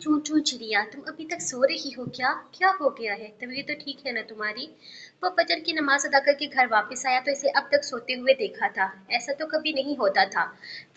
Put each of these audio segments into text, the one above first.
चूं चूं चिड़िया, तुम अभी तक सो रही हो क्या? क्या हो गया है? तबीयत तो ठीक है ना तुम्हारी? वो फजर की नमाज अदा करके घर वापस आया तो इसे अब तक सोते हुए देखा था। ऐसा तो कभी नहीं होता था।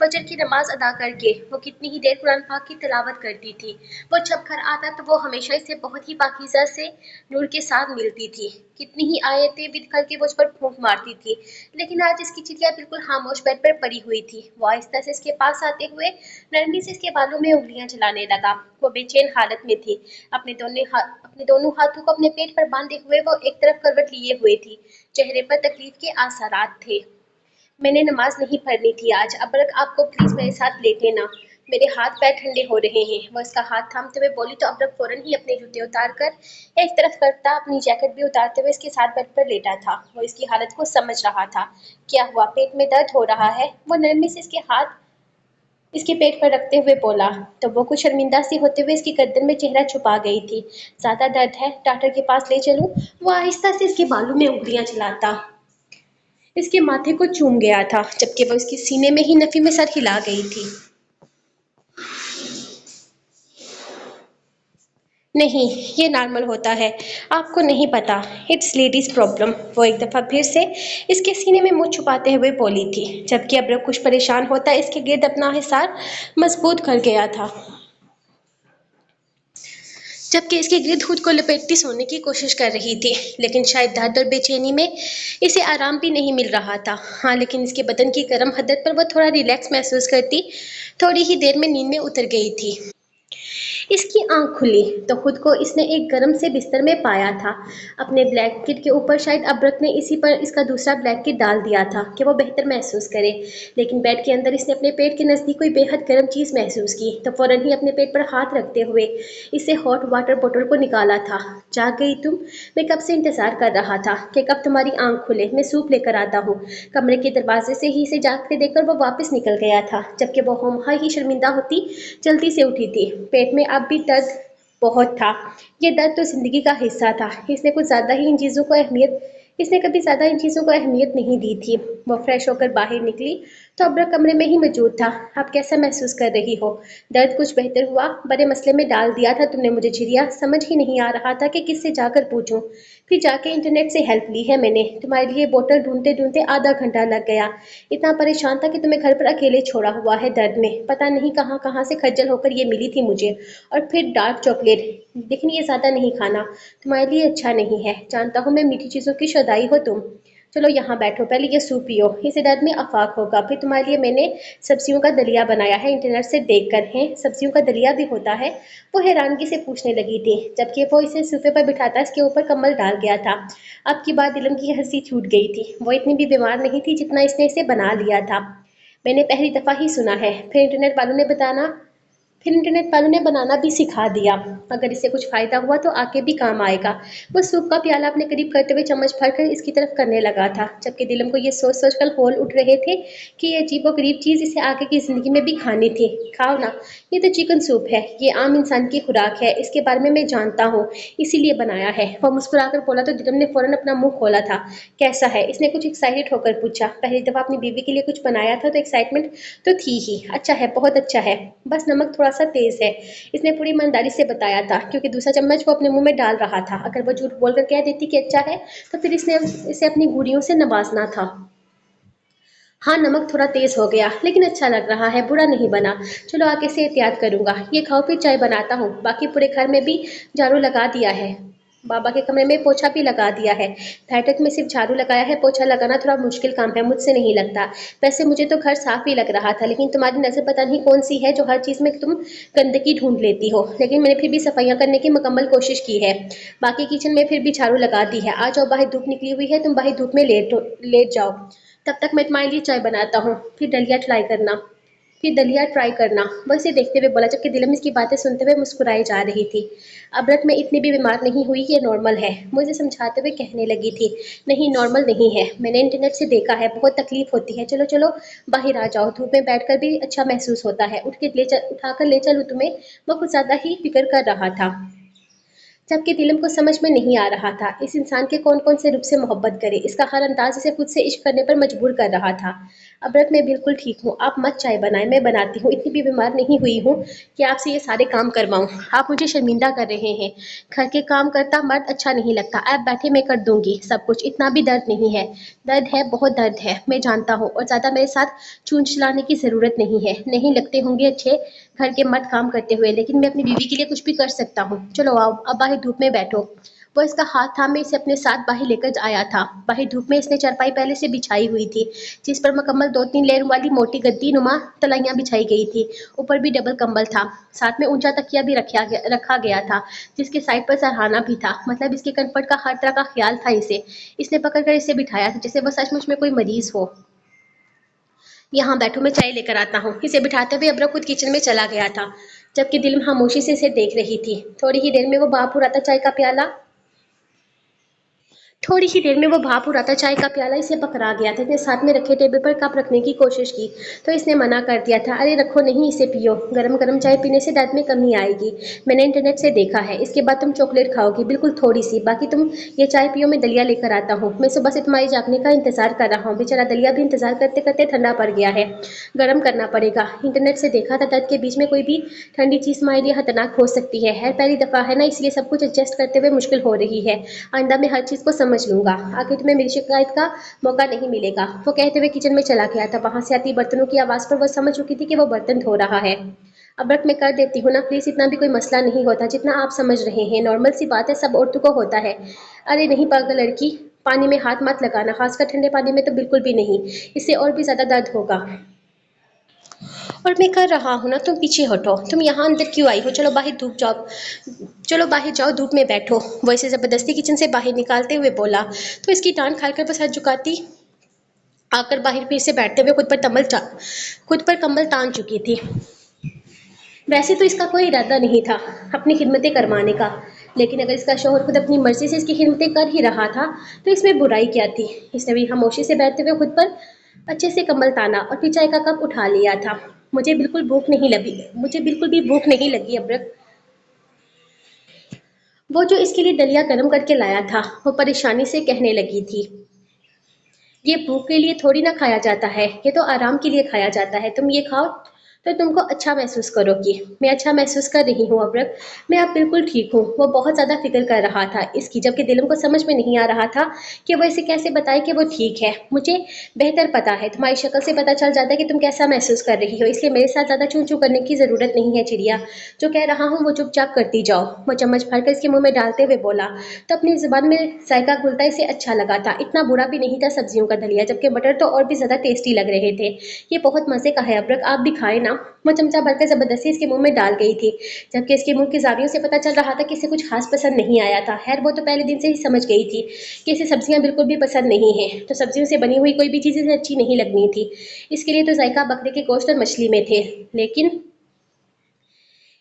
फजर की नमाज अदा करके वो कितनी ही देर कुरान पाक की तिलावत करती थी। वो जब घर आता तो वो हमेशा इसे बहुत ही पाकीज़ा से नूर के साथ मिलती थी। कितनी ही आयतें बिद करके वो उस पर फूंक मारती थी। लेकिन आज इसकी चिड़िया बिल्कुल खामोश बेड पर पड़ी हुई थी। वो आहिस्ता से इसके पास आते हुए नरमी से इसके बालों में उंगलियां चलाने लगा। वो बेचैन हालत में थी। अपने दोनों हाथों को अपने पेट पर बांधे हुए वो एक तरफ करवट लिए हुए थी। चेहरे पर तकलीफ के आसारात थे। मैंने नमाज नहीं पढ़नी थी आज। अबरक आपको प्लीज मेरे साथ लेटे ना। मेरे हाथ पैर ठंडे हो रहे हैं। वो इसका हाथ थामते हुए बोली तो अबरक फौरन ही अपने जूते उतार कर एक तरफ करता अपनी जैकेट भी उतारते हुए इसके साथ बेड पर लेटा था। वो इसकी हालत को समझ रहा था। क्या हुआ? पेट में दर्द हो रहा है? वो नरमी से इसके हाथ इसके पेट पर रखते हुए बोला। तो वो कुछ शर्मिंदा सी होते हुए इसकी गर्दन में चेहरा छुपा गई थी। ज्यादा दर्द है? डॉक्टर के पास ले चलूं? वो आहिस्ता से इसके बालों में उंगलियां चलाता इसके माथे को चूम गया था, जबकि वो इसके सीने में ही नफी में सर हिला गई थी। नहीं, ये नॉर्मल होता है। आपको नहीं पता। It's ladies problem. वो एक दफा फिर से इसके सीने में मुंह छुपाते हुए बोली थी, जबकि अब कुछ परेशान होता इसके गिर्द अपना हिसार मजबूत कर गया था। जबकि इसके गिर्द खुद को लपेटती सोने की कोशिश कर रही थी। लेकिन शायद दर्द और बेचैनी में इसे आराम भी नहीं मिल रहा था। हाँ, लेकिन इसके बदन की गर्म हदत पर वो थोड़ा रिलैक्स महसूस करती थोड़ी ही देर में नींद में उतर गई थी। इसकी आंख खुली तो खुद को इसने एक गर्म से बिस्तर में पाया था। अपने ब्लैंकेट के ऊपर शायद अब्रक ने इसी पर इसका दूसरा ब्लैंकेट डाल दिया था कि वो बेहतर महसूस करे। लेकिन बेड के अंदर इसने अपने पेट के नजदीक कोई बेहद गर्म चीज महसूस की तो फौरन ही अपने पेट पर हाथ रखते हुए इसे हॉट वाटर बोतल को निकाला था। जाग गई तुम? मैं कब से इंतजार कर रहा था कि कब तुम्हारी आंख खुले, मैं सूप लेकर आता हूँ। कमरे के दरवाजे से ही इसे जागते देखकर वो वापस निकल गया था, जबकि वो होमहा ही शर्मिंदा होती जल्दी से उठी थी। पेट में अब भी दर्द बहुत था। ये दर्द तो जिंदगी का हिस्सा था। इसने कभी ज्यादा इन चीजों को अहमियत नहीं दी थी। वो फ्रेश होकर बाहर निकली तो अब्रा कमरे में ही मौजूद था। आप कैसा महसूस कर रही हो? दर्द कुछ बेहतर हुआ? बड़े मसले में डाल दिया था तुमने मुझे चिड़िया। समझ ही नहीं आ रहा था कि किससे जाकर पूछूं। फिर जाके इंटरनेट से हेल्प ली है मैंने। तुम्हारे लिए बोतल ढूंढते ढूंढते आधा घंटा लग गया। इतना परेशान था कि तुम्हें घर पर अकेले छोड़ा हुआ है दर्द में। पता नहीं कहाँ कहाँ से खज्जल होकर ये मिली थी मुझे। और फिर डार्क चॉकलेट। लेकिन ये ज्यादा नहीं खाना, तुम्हारे लिए अच्छा नहीं है। जानता हूँ मैं मीठी चीजों की शौदाई हो तुम। चलो यहाँ बैठो, पहले ये सूप पियो, इसे दर्द में आफाक होगा। फिर तुम्हारे लिए मैंने सब्जियों का दलिया बनाया है, इंटरनेट से देख कर। है सब्जियों का दलिया भी होता है? वो हैरानगी से पूछने लगी थी, जबकि वो इसे सोफे पर बिठाता इसके ऊपर कम्बल डाल गया था। अब की बात दिलम की हंसी छूट गई थी। वो इतनी भी बीमार नहीं थी जितना इसने इसे बना लिया था। मैंने पहली दफा ही सुना है। फिर इंटरनेट वालों ने बनाना भी सिखा दिया। अगर इससे कुछ फायदा हुआ तो आगे भी काम आएगा। वो सूप का प्याला अपने करीब करते हुए चम्मच भरकर इसकी तरफ करने लगा था, जबकि दिलम को ये सोच सोच कर होल उठ रहे थे कि ये अजीबो गरीब चीज इसे आगे की जिंदगी में भी खानी थी। खाओ ना, ये तो चिकन सूप है। ये आम इंसान की खुराक है। इसके बारे में मैं जानता हूँ, इसीलिए बनाया है। वो मुस्कुराकर बोला तो दिलम ने फौरन अपना मुंह खोला था। कैसा है? इसने कुछ एक्साइटेड होकर पूछा। पहली दफा अपनी बीवी के लिए कुछ बनाया था तो एक्साइटमेंट तो थी ही। अच्छा है, बहुत अच्छा है। बस नमक थोड़ा सा तेज है, इसने पूरी ईमानदारी से बताया था, क्योंकि दूसरा चम्मच वो अपने मुंह में डाल रहा था। अगर वो झूठ बोलकर कह देती कि अच्छा है तो फिर इसने इसे अपनी गुड़ियों से नवाजना था। हाँ, नमक थोड़ा तेज हो गया, लेकिन अच्छा लग रहा है, बुरा नहीं बना। चलो आगे से एहतियात करूंगा। ये खाओ, फिर चाय बनाता हूँ। बाकी पूरे घर में भी झाड़ू लगा दिया है। बाबा के कमरे में पोछा भी लगा दिया है। बैठक में सिर्फ झाड़ू लगाया है, पोछा लगाना थोड़ा मुश्किल काम है, मुझसे नहीं लगता। वैसे मुझे तो घर साफ ही लग रहा था, लेकिन तुम्हारी नजर पता नहीं कौन सी है जो हर चीज में तुम गंदगी ढूंढ लेती हो। लेकिन मैंने फिर भी सफाइयां करने की मुकम्मल कोशिश की है। बाकी किचन में फिर भी झाड़ू लगा दी है। आ जाओ, बाहर धूप निकली हुई है, तुम बाहर धूप में लेट जाओ। तब तक मैं तुम्हारे लिए चाय बनाता हूँ। फिर दलिया ट्राई करना। वो इसे देखते हुए बोला, जबकि दिलम इसकी बातें सुनते हुए मुस्कुराई जा रही थी। अबरत में इतनी भी बीमार नहीं हुई, ये नॉर्मल है। मुझे समझाते हुए कहने लगी थी। नहीं, नॉर्मल नहीं है, मैंने इंटरनेट से देखा है, बहुत तकलीफ होती है। चलो चलो, बाहर आ जाओ, धूप में बैठकर भी अच्छा महसूस होता है। उठाकर ले चलूं तुम्हें? वो कुछ ज्यादा ही फिक्र कर रहा था। जबकि दिलम को समझ में नहीं आ रहा था इस इंसान के कौन कौन से रूप से मोहब्बत करे, इसका हर अंदाज इसे खुद से इश्क करने पर मजबूर कर रहा था। अबरत, मैं बिल्कुल ठीक हूँ, आप मत चाय बनाएं, मैं बनाती हूँ, इतनी भी बीमार नहीं हुई हूँ कि आपसे ये सारे काम करवाऊँ। आप मुझे शर्मिंदा कर रहे हैं। घर के काम करता मर्द अच्छा नहीं लगता। आप बैठे, मैं कर दूंगी सब कुछ, इतना भी दर्द नहीं है। दर्द है, बहुत दर्द है, मैं जानता हूँ, और ज़्यादा मेरे साथ चून चलाने की ज़रूरत नहीं है। नहीं लगते होंगे अच्छे घर के मर्द काम करते हुए, लेकिन मैं अपनी बीवी के लिए कुछ भी कर सकता हूँ। चलो आओ, अब बाहर धूप में बैठो। वो इसका हाथ थाम में इसे अपने साथ बाहर लेकर आया था। बाहर धूप में इसने चारपाई पहले से बिछाई हुई थी, जिस पर मुकम्मल 2-3 लेयर वाली मोटी गद्दी नुमा तलाइयां बिछाई गई थी। ऊपर भी डबल कंबल था। साथ में ऊंचा तकिया भी रखा गया था, जिसके साइड पर सरहाना भी था। मतलब इसके कंफर्ट का हर तरह का ख्याल था इसे। इसने पकड़कर इसे बिठाया था जैसे वह सचमुच में कोई मरीज हो। यहाँ बैठो, मैं चाय लेकर आता हूँ। इसे बिठाते हुए अब्रा खुद किचन में चला गया था, जबकि दिल खामोशी से इसे देख रही थी। थोड़ी ही देर में वो भाप रहा था चाय का प्याला थोड़ी ही देर में वो भाप रहा था चाय का प्याला इसे पकड़ा गया था। इसने साथ में रखे टेबल पर कप रखने की कोशिश की तो इसने मना कर दिया था। अरे रखो नहीं, इसे पियो, गरम गरम चाय पीने से दर्द में कमी आएगी। मैंने इंटरनेट से देखा है, इसके बाद तुम चॉकलेट खाओगी, बिल्कुल थोड़ी सी। बाकी तुम ये चाय पियो, मैं दलिया लेकर आता हूँ। मैं सुबह से तुम्हारी जागने का इंतजार कर रहा हूँ। बेचारा दलिया भी इंतजार करते करते ठंडा पड़ गया है, गर्म करना पड़ेगा। इंटरनेट से देखा था दर्द के बीच में कोई भी ठंडी चीज हमारे लिए खतरनाक हो सकती है पहली दफा है ना, इसलिए सब कुछ एडजस्ट करते हुए मुश्किल हो रही है। आइंदा मैं हर चीज को समझ लूंगा, आगे तुम्हें मेरी शिकायत का मौका नहीं मिलेगा। वो कहते हुए किचन में चला गया था। वहां से आती बर्तनों की आवाज पर वो समझ चुकी थी कि वो बर्तन धो रहा है। अब रख, मैं कर देती हूँ ना प्लीज, इतना भी कोई मसला नहीं होता जितना आप समझ रहे हैं। नॉर्मल सी बात है, सब औरतों को होता है। अरे नहीं पागल लड़की, पानी में हाथ मत लगाना, खासकर ठंडे पानी में तो बिल्कुल भी नहीं, इससे और भी ज्यादा दर्द होगा। और मैं कर रहा हूँ ना, तुम पीछे हटो। तुम यहाँ अंदर क्यों आई हो? चलो बाहर धूप जाओ, चलो बाहर जाओ, धूप में बैठो। वो इसे जबरदस्ती किचन से बाहर निकालते हुए बोला तो इसकी टांग खाकर बस हाथ झुकाती आकर बाहर फिर से बैठते हुए खुद पर कम्बल तान चुकी थी। वैसे तो इसका कोई इरादा नहीं था अपनी खिदमतें करवाने का, लेकिन अगर इसका शौहर खुद अपनी मर्जी से इसकी खिदमतें कर ही रहा था तो इसमें बुराई क्या थी। इसने भी खामोशी से बैठते हुए खुद पर अच्छे से कम्बल ताना और फिर चाय का कप उठा लिया था। मुझे बिल्कुल भी भूख नहीं लगी अब्रक। वो जो इसके लिए दलिया गर्म करके लाया था वो परेशानी से कहने लगी थी, ये भूख के लिए थोड़ी ना खाया जाता है, ये तो आराम के लिए खाया जाता है। तुम ये खाओ तो तुमको अच्छा महसूस करोगी। मैं अच्छा महसूस कर रही हूँ अब्रक, मैं अब बिल्कुल ठीक हूँ। वो बहुत ज़्यादा फिक्र कर रहा था इसकी, जबकि दिलम को समझ में नहीं आ रहा था कि वो इसे कैसे बताए कि वो ठीक है। मुझे बेहतर पता है, तुम्हारी शक्ल से पता चल जाता है कि तुम कैसा महसूस कर रही हो, इसलिए मेरे साथ ज़्यादा चूं चूं करने की ज़रूरत नहीं है चिड़िया। जो कह रहा हूँ वो चुपचाप करती जाओ। वो चम्मच भरकर इसके मुंह में डालते हुए बोला तो अपनी जुबान में जायका घुलता इसे अच्छा लगा था। इतना बुरा भी नहीं था सब्जियों का दलिया, जबकि बटर तो और भी ज्यादा टेस्टी लग रहे थे। ये बहुत मजे का है अब्रक, आप भी खाए ना। वो चमचा भरकर जबरदस्ती इसके मुंह में डाल गई थी, जबकि इसके मुंह की जावियों से पता चल रहा था कि इसे कुछ खास पसंद नहीं आया था। खैर वो तो पहले दिन से ही समझ गई थी कि इसे सब्जियां बिल्कुल भी पसंद नहीं है, तो सब्जियों से बनी हुई कोई भी चीज इसे अच्छी नहीं लगनी थी। इसके लिए तो जायका बकरे के गोश्त और मछली में थे, लेकिन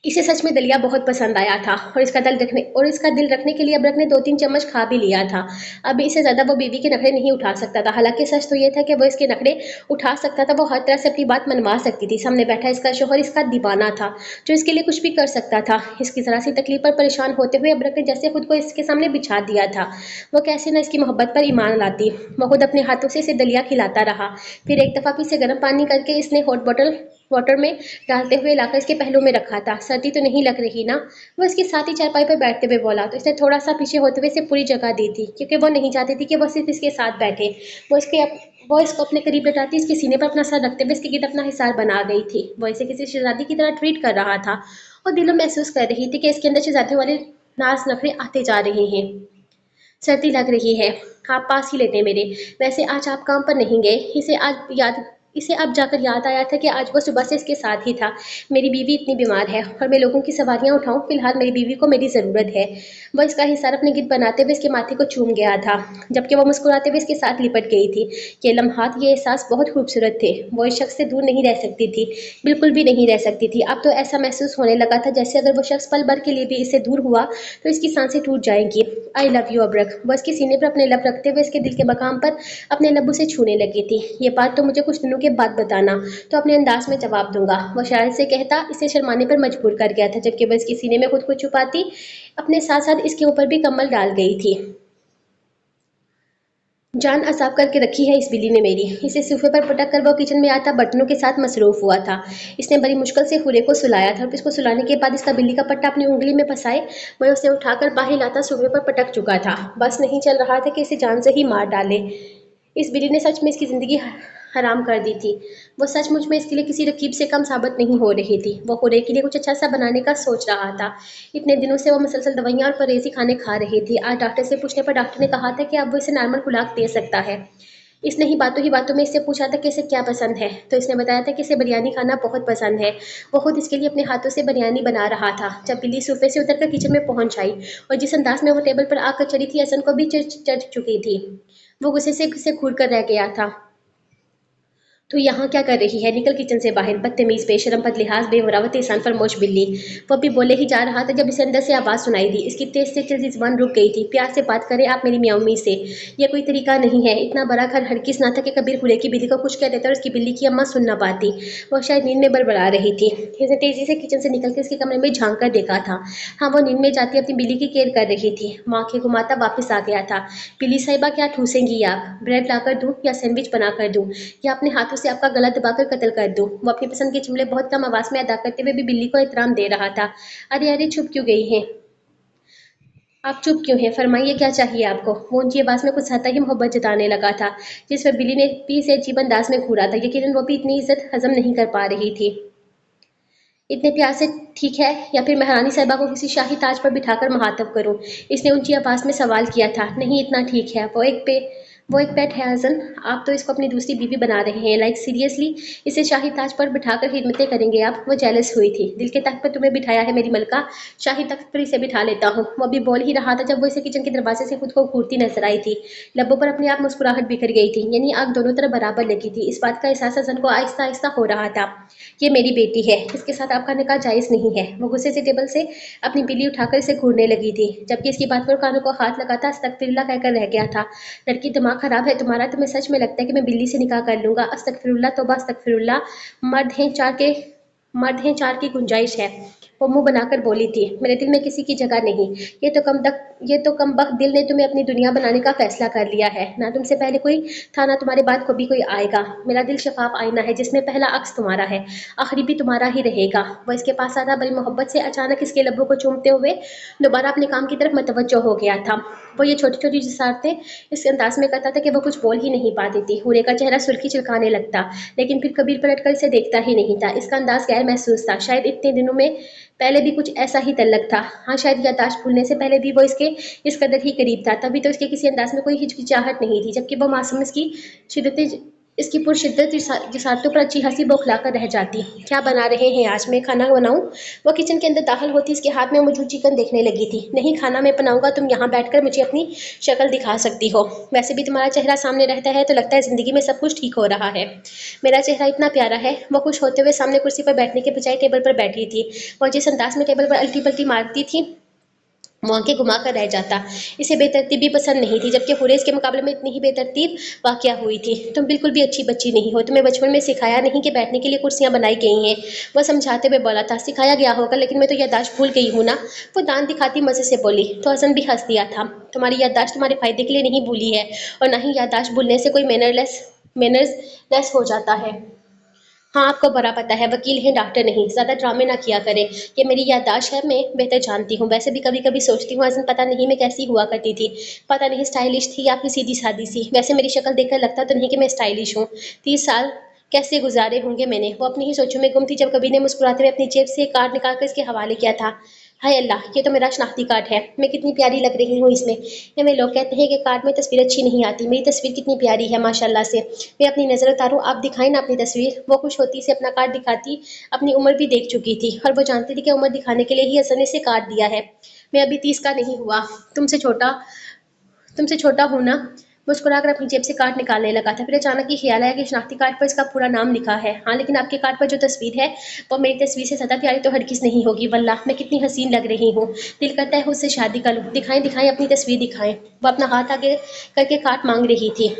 इसे सच में दलिया बहुत पसंद आया था और इसका दिल रखने के लिए अबरक ने 2-3 चम्मच खा भी लिया था। अब इससे ज़्यादा वो बीवी के नखरे नहीं उठा सकता था। हालांकि सच तो ये था कि वो इसके नखरे उठा सकता था, वो हर तरह से अपनी बात मनवा सकती थी। सामने बैठा इसका शोहर इसका दीवाना था, जो इसके लिए कुछ भी कर सकता था। इसकी ज़रा सी तकलीफ पर परेशान होते हुए अबरक ने जैसे खुद को इसके सामने बिछा दिया था। वो कैसे ना इसकी मोहब्बत पर ईमान लाती। वो खुद अपने हाथों से इसे दलिया खिलाता रहा। फिर एक दफ़ा फिर से गर्म पानी करके इसने हॉट बॉटल वाटर में डालते हुए लाकर इसके पहलू में रखा था। सर्दी तो नहीं लग रही ना? वो इसके साथ ही चारपाई पर बैठते हुए बोला तो इसने थोड़ा सा पीछे होते हुए इसे पूरी जगह दी थी, क्योंकि वो नहीं चाहती थी कि वो सिर्फ इसके साथ बैठे। वो इसको अपने करीब लटाती इसके सीने पर अपना सर रखते हुए इसके गिर्द अपना हिसार बना गई थी। वो इसे किसी शहजादी की तरह ट्रीट कर रहा था और दिलों महसूस कर रही थी कि इसके अंदर शहजादी वाले नाज नखरे आते जा रहे हैं। सर्दी लग रही है, आप पास ही लेटे मेरे। वैसे आज आप काम पर नहीं गए? इसे अब जाकर याद आया था कि आज वो सुबह से इसके साथ ही था। मेरी बीवी इतनी बीमार है और मैं लोगों की सवारियां उठाऊं, फिलहाल मेरी बीवी को मेरी ज़रूरत है। वह इसका हिसार अपने गिद्ध बनाते हुए इसके माथे को चूम गया था, जबकि वो मुस्कुराते हुए इसके साथ लिपट गई थी। ये लम्हात, ये एहसास बहुत खूबसूरत थे। वो इस शख्स से दूर नहीं रह सकती थी, बिल्कुल भी नहीं रह सकती थी। अब तो ऐसा महसूस होने लगा था जैसे अगर वो शख्स पल भर के लिए भी इससे दूर हुआ तो इसकी सांसें टूट जाएंगी। आई लव यू अब्रक। वो इसके सीने पर अपने लब रखते हुए इसके दिल के मकाम पर अपने लबों से छूने लगी थी। ये बात तो मुझे कुछ दिनों के बाद बताना, तो अपने अंदाज में जवाब दूंगा। वो शायद से कहता इसे शर्माने पर मजबूर कर गया था, जबकि वह इसके सीने में खुद को छुपाती अपने साथ साथ इसके ऊपर भी कम्बल डाल गई थी। जान असाब करके रखी है इस बिल्ली ने मेरी। इसे सोफे पर पटक कर वो किचन में आता बर्तनों के साथ मसरूफ हुआ था। इसने बड़ी मुश्किल से हुरे को सुलाया था और इसको सुलाने के बाद इसका बिल्ली का पट्टा अपनी उंगली में फंसाए मैं उसे उठाकर बाहर लाता सोफे पर पटक चुका था। बस नहीं चल रहा था कि इसे जान से ही मार डाले। इस बिल्ली ने सच में इसकी जिंदगी हराम कर दी थी। वो सचमुच में इसके लिए किसी रकीब से कम साबित नहीं हो रही थी। वो हुरे के लिए कुछ अच्छा सा बनाने का सोच रहा था। इतने दिनों से वो मुसलसल दवाइयाँ और परहेजी खाने खा रही थी। आज डॉक्टर से पूछने पर डॉक्टर ने कहा था कि अब वो इसे नॉर्मल खुराक दे सकता है। इसने ही बातों में इससे पूछा था कि इसे क्या पसंद है, तो इसने बताया था कि इसे बिरयानी खाना बहुत पसंद है। वो खुद इसके लिए अपने हाथों से बिरयानी बना रहा था। जब बिल्ली सोफे से उतरकर किचन में पहुंच आई और जिस अंदाज में वो टेबल पर आकर चढ़ी थी, हसन को भी चढ़ चुकी थी। वो गुस्से से घूर कर रह गया था। तो यहाँ क्या कर रही है? निकल किचन से बाहर, बदतमीज, बेशरम, बदलिहाज, बेमरावत, इंसान फरमोश बिल्ली। वो अभी बोले ही जा रहा था जब इसे अंदर से आवाज़ सुनाई दी। इसकी तेज से चलती जुबान रुक गई थी। प्यार से बात करें आप मेरी मियाँ अम्मी से। यह कोई तरीका नहीं है। इतना बड़ा घर हरगिज़ ना था कि कबीर हुरे की बिल्ली को कुछ कह देता और उसकी बिल्ली की अम्मा सुन ना पाती। वो शायद नींद में बड़बड़ा रही थी। इसने तेजी से किचन से निकल कर इसके कमरे में झांक कर देखा था। हाँ, वो नींद में जाती अपनी बिल्ली की केयर कर रही थी। वो आंखें घुमाता वापस आ गया था। बिल्ली साहिबा क्या ठूसेंगी आप? ब्रेड लाकर दूँ या सैंडविच बनाकर दूँ या अपने हाथों से आपका गला दबाकर कत्ल कर दूँ? वो अपनी पसंद के जुमले बहुत कम आवाज में अदा करते हुए भी बिल्ली को एहतराम दे रहा था। अरे अरे, चुप क्यों गई हैं? आप चुप क्यों हैं? फरमाइए क्या चाहिए आपको? वो ऊंची आवाज में कुछ ज्यादा ही मोहब्बत जताने लगा था, जिस पर बिल्ली ने भी से अजीब अंदाज में घूरा था। यकीनन वो भी इतनी इज्जत हजम नहीं कर पा रही थी। इतने प्यार से ठीक है या फिर महारानी साहिबा को किसी शाही ताज पर बिठाकर मुखातब करूं? इसने ऊंची आवाज में सवाल किया था। नहीं, इतना ठीक है। वो एक पेट है हसन। आप तो इसको अपनी दूसरी बीवी बना रहे हैं। लाइक सीरियसली, इसे शाही ताज पर बिठाकर खिदमतें करेंगे आप? वो जेलस हुई थी। दिल के तख्त पर तुम्हें बिठाया है मेरी मलका, शाही तख्त पर इसे बिठा लेता हूँ। वो अभी बोल ही रहा था जब वो इसे किचन के दरवाजे से खुद को घूरती नजर आई थी। लब्बों पर अपने आप मुस्कुराहट बिखर गई थी, यानी आग दोनों तरफ बराबर लगी थी। इस बात का एहसास हसन को आहिस्ता आहिस्ता हो रहा था। ये मेरी बेटी है, इसके साथ आपका निकाह जायज़ नहीं है। वो गुस्से से टेबल से अपनी बिल्ली उठाकर इसे घूरने लगी थी, जबकि इसकी बात पर कानों को हाथ लगाता अस्तगफिरुल्लाह कहकर रह गया था। लड़की, दिमाग खराब है तुम्हारा? तुम्हें सच में लगता है कि मैं बिल्ली से निकाह कर लूंगा? अस्तगफिरुल्लाह, तौबा अस्तगफिरुल्लाह। मर्द हैं चार के मर्द हैं, चार की गुंजाइश है। वो मुंह बनाकर बोली थी। मेरे दिल में किसी की जगह नहीं। ये तो कम बख्त दिल ने तुम्हें अपनी दुनिया बनाने का फैसला कर लिया है। ना तुमसे पहले कोई था, ना तुम्हारे बाद कभी कोई आएगा। मेरा दिल शफाफ आईना है जिसमें पहला अक्स तुम्हारा है, आखिरी भी तुम्हारा ही रहेगा। वो इसके पास आता बड़ी मोहब्बत से अचानक इसके लब्बों को चूमते हुए दोबारा अपने काम की तरफ मतवज्जो हो गया था। वो ये छोटी छोटी जिसारतें इस अंदाज में करता था कि वो कुछ बोल ही नहीं पाती थी। हूरे का चेहरा सुर्खी चिलकाने लगता, लेकिन फिर कबीर पलट कर इसे देखता ही नहीं था। इसका अंदाज गैर महसूस था। शायद इतने दिनों में पहले भी कुछ ऐसा ही तल्लक था। हाँ, शायद याददाश्त भूलने से पहले भी वो इसके इस कदर ही करीब था। तभी तो इसके किसी अंदाज में कोई हिचकिचाहट नहीं थी, जबकि वो मासूम शिद्दत इसकी पुरशिद्दत जिसारतों पर अच्छी हंसी बौखला कर रह जाती। क्या बना रहे हैं आज? मैं खाना बनाऊं? वो किचन के अंदर दाखिल होती इसके हाथ में मौजूद चिकन देखने लगी थी। नहीं, खाना मैं बनाऊंगा, तुम यहाँ बैठकर मुझे अपनी शक्ल दिखा सकती हो। वैसे भी तुम्हारा चेहरा सामने रहता है तो लगता है जिंदगी में सब कुछ ठीक हो रहा है। मेरा चेहरा इतना प्यारा है। वो खुश होते हुए सामने कुर्सी पर बैठने के बजाय टेबल पर बैठी थी। और जिस अंदाज में टेबल पर अल्टी पल्टी मारती थी, वो आंखें घुमा कर रह जाता। इसे बेतरतीबी पसंद नहीं थी, जबकि हुरेस के मुकाबले में इतनी ही बेतरतीब वाकया हुई थी। तुम बिल्कुल भी अच्छी बच्ची नहीं हो। तुम्हें बचपन में सिखाया नहीं कि बैठने के लिए कुर्सियां बनाई गई हैं? वह समझाते हुए बोला था। सिखाया गया होगा, लेकिन मैं तो याददाश्त भूल गई हूँ ना। वो दांत दिखाती मजे से बोली। तो हसन भी हंस दिया था। तुम्हारी याददाश्त तुम्हारे फायदे के लिए नहीं भूली है, और ना ही याददाश्त भूलने से कोई मैनर्स लेस हो जाता है। हाँ, आपको बड़ा पता है, वकील हैं डॉक्टर नहीं। ज़्यादा ड्रामे ना किया करें। ये मेरी याददाश्त है, मैं बेहतर जानती हूँ। वैसे भी कभी कभी सोचती हूँ अज़न पता नहीं मैं कैसी हुआ करती थी। पता नहीं स्टाइलिश थी या फिर सीधी सादी सी। वैसे मेरी शक्ल देखकर लगता तो नहीं कि मैं स्टाइलिश हूँ। 30 साल कैसे गुजारे होंगे मैंने? वो अपनी ही सोचों में गुम थी जब कभी ने मुस्कुराते हुए अपनी जेब से एक कार्ड निकाल कर इसके हवाले किया था। हाय अल्लाह, ये तो मेरा शनाख्ती कार्ड है। मैं कितनी प्यारी लग रही हूँ इसमें। ये में लोग कहते हैं कि कार्ड में तस्वीर अच्छी नहीं आती। मेरी तस्वीर कितनी प्यारी है माशाल्लाह से। मैं अपनी नज़र उतारूं, आप दिखाएं ना अपनी तस्वीर। वो खुश होती से अपना कार्ड दिखाती। अपनी उम्र भी देख चुकी थी और वो जानती थी कि उम्र दिखाने के लिए ही हसन ने इसे कार्ड दिया है। मैं अभी 30 का नहीं हुआ। तुमसे छोटा तुमसे छोटा हूं ना। मुस्कुराकर अपनी जेब से कार्ड निकालने लगा था। फिर अचानक ये ख्याल आया कि शनाख्ती कार्ड पर इसका पूरा नाम लिखा है। हाँ, लेकिन आपके कार्ड पर जो तस्वीर है वो मेरी तस्वीर से ज़्यादा प्यारी तो हरगिज़ नहीं होगी। वल्लाह, मैं कितनी हसीन लग रही हूँ। दिल करता है उससे शादी कर लूँ। दिखाएं दिखाएं अपनी तस्वीर दिखाएं। वो अपना हाथ आगे करके कार्ड मांग रही थी।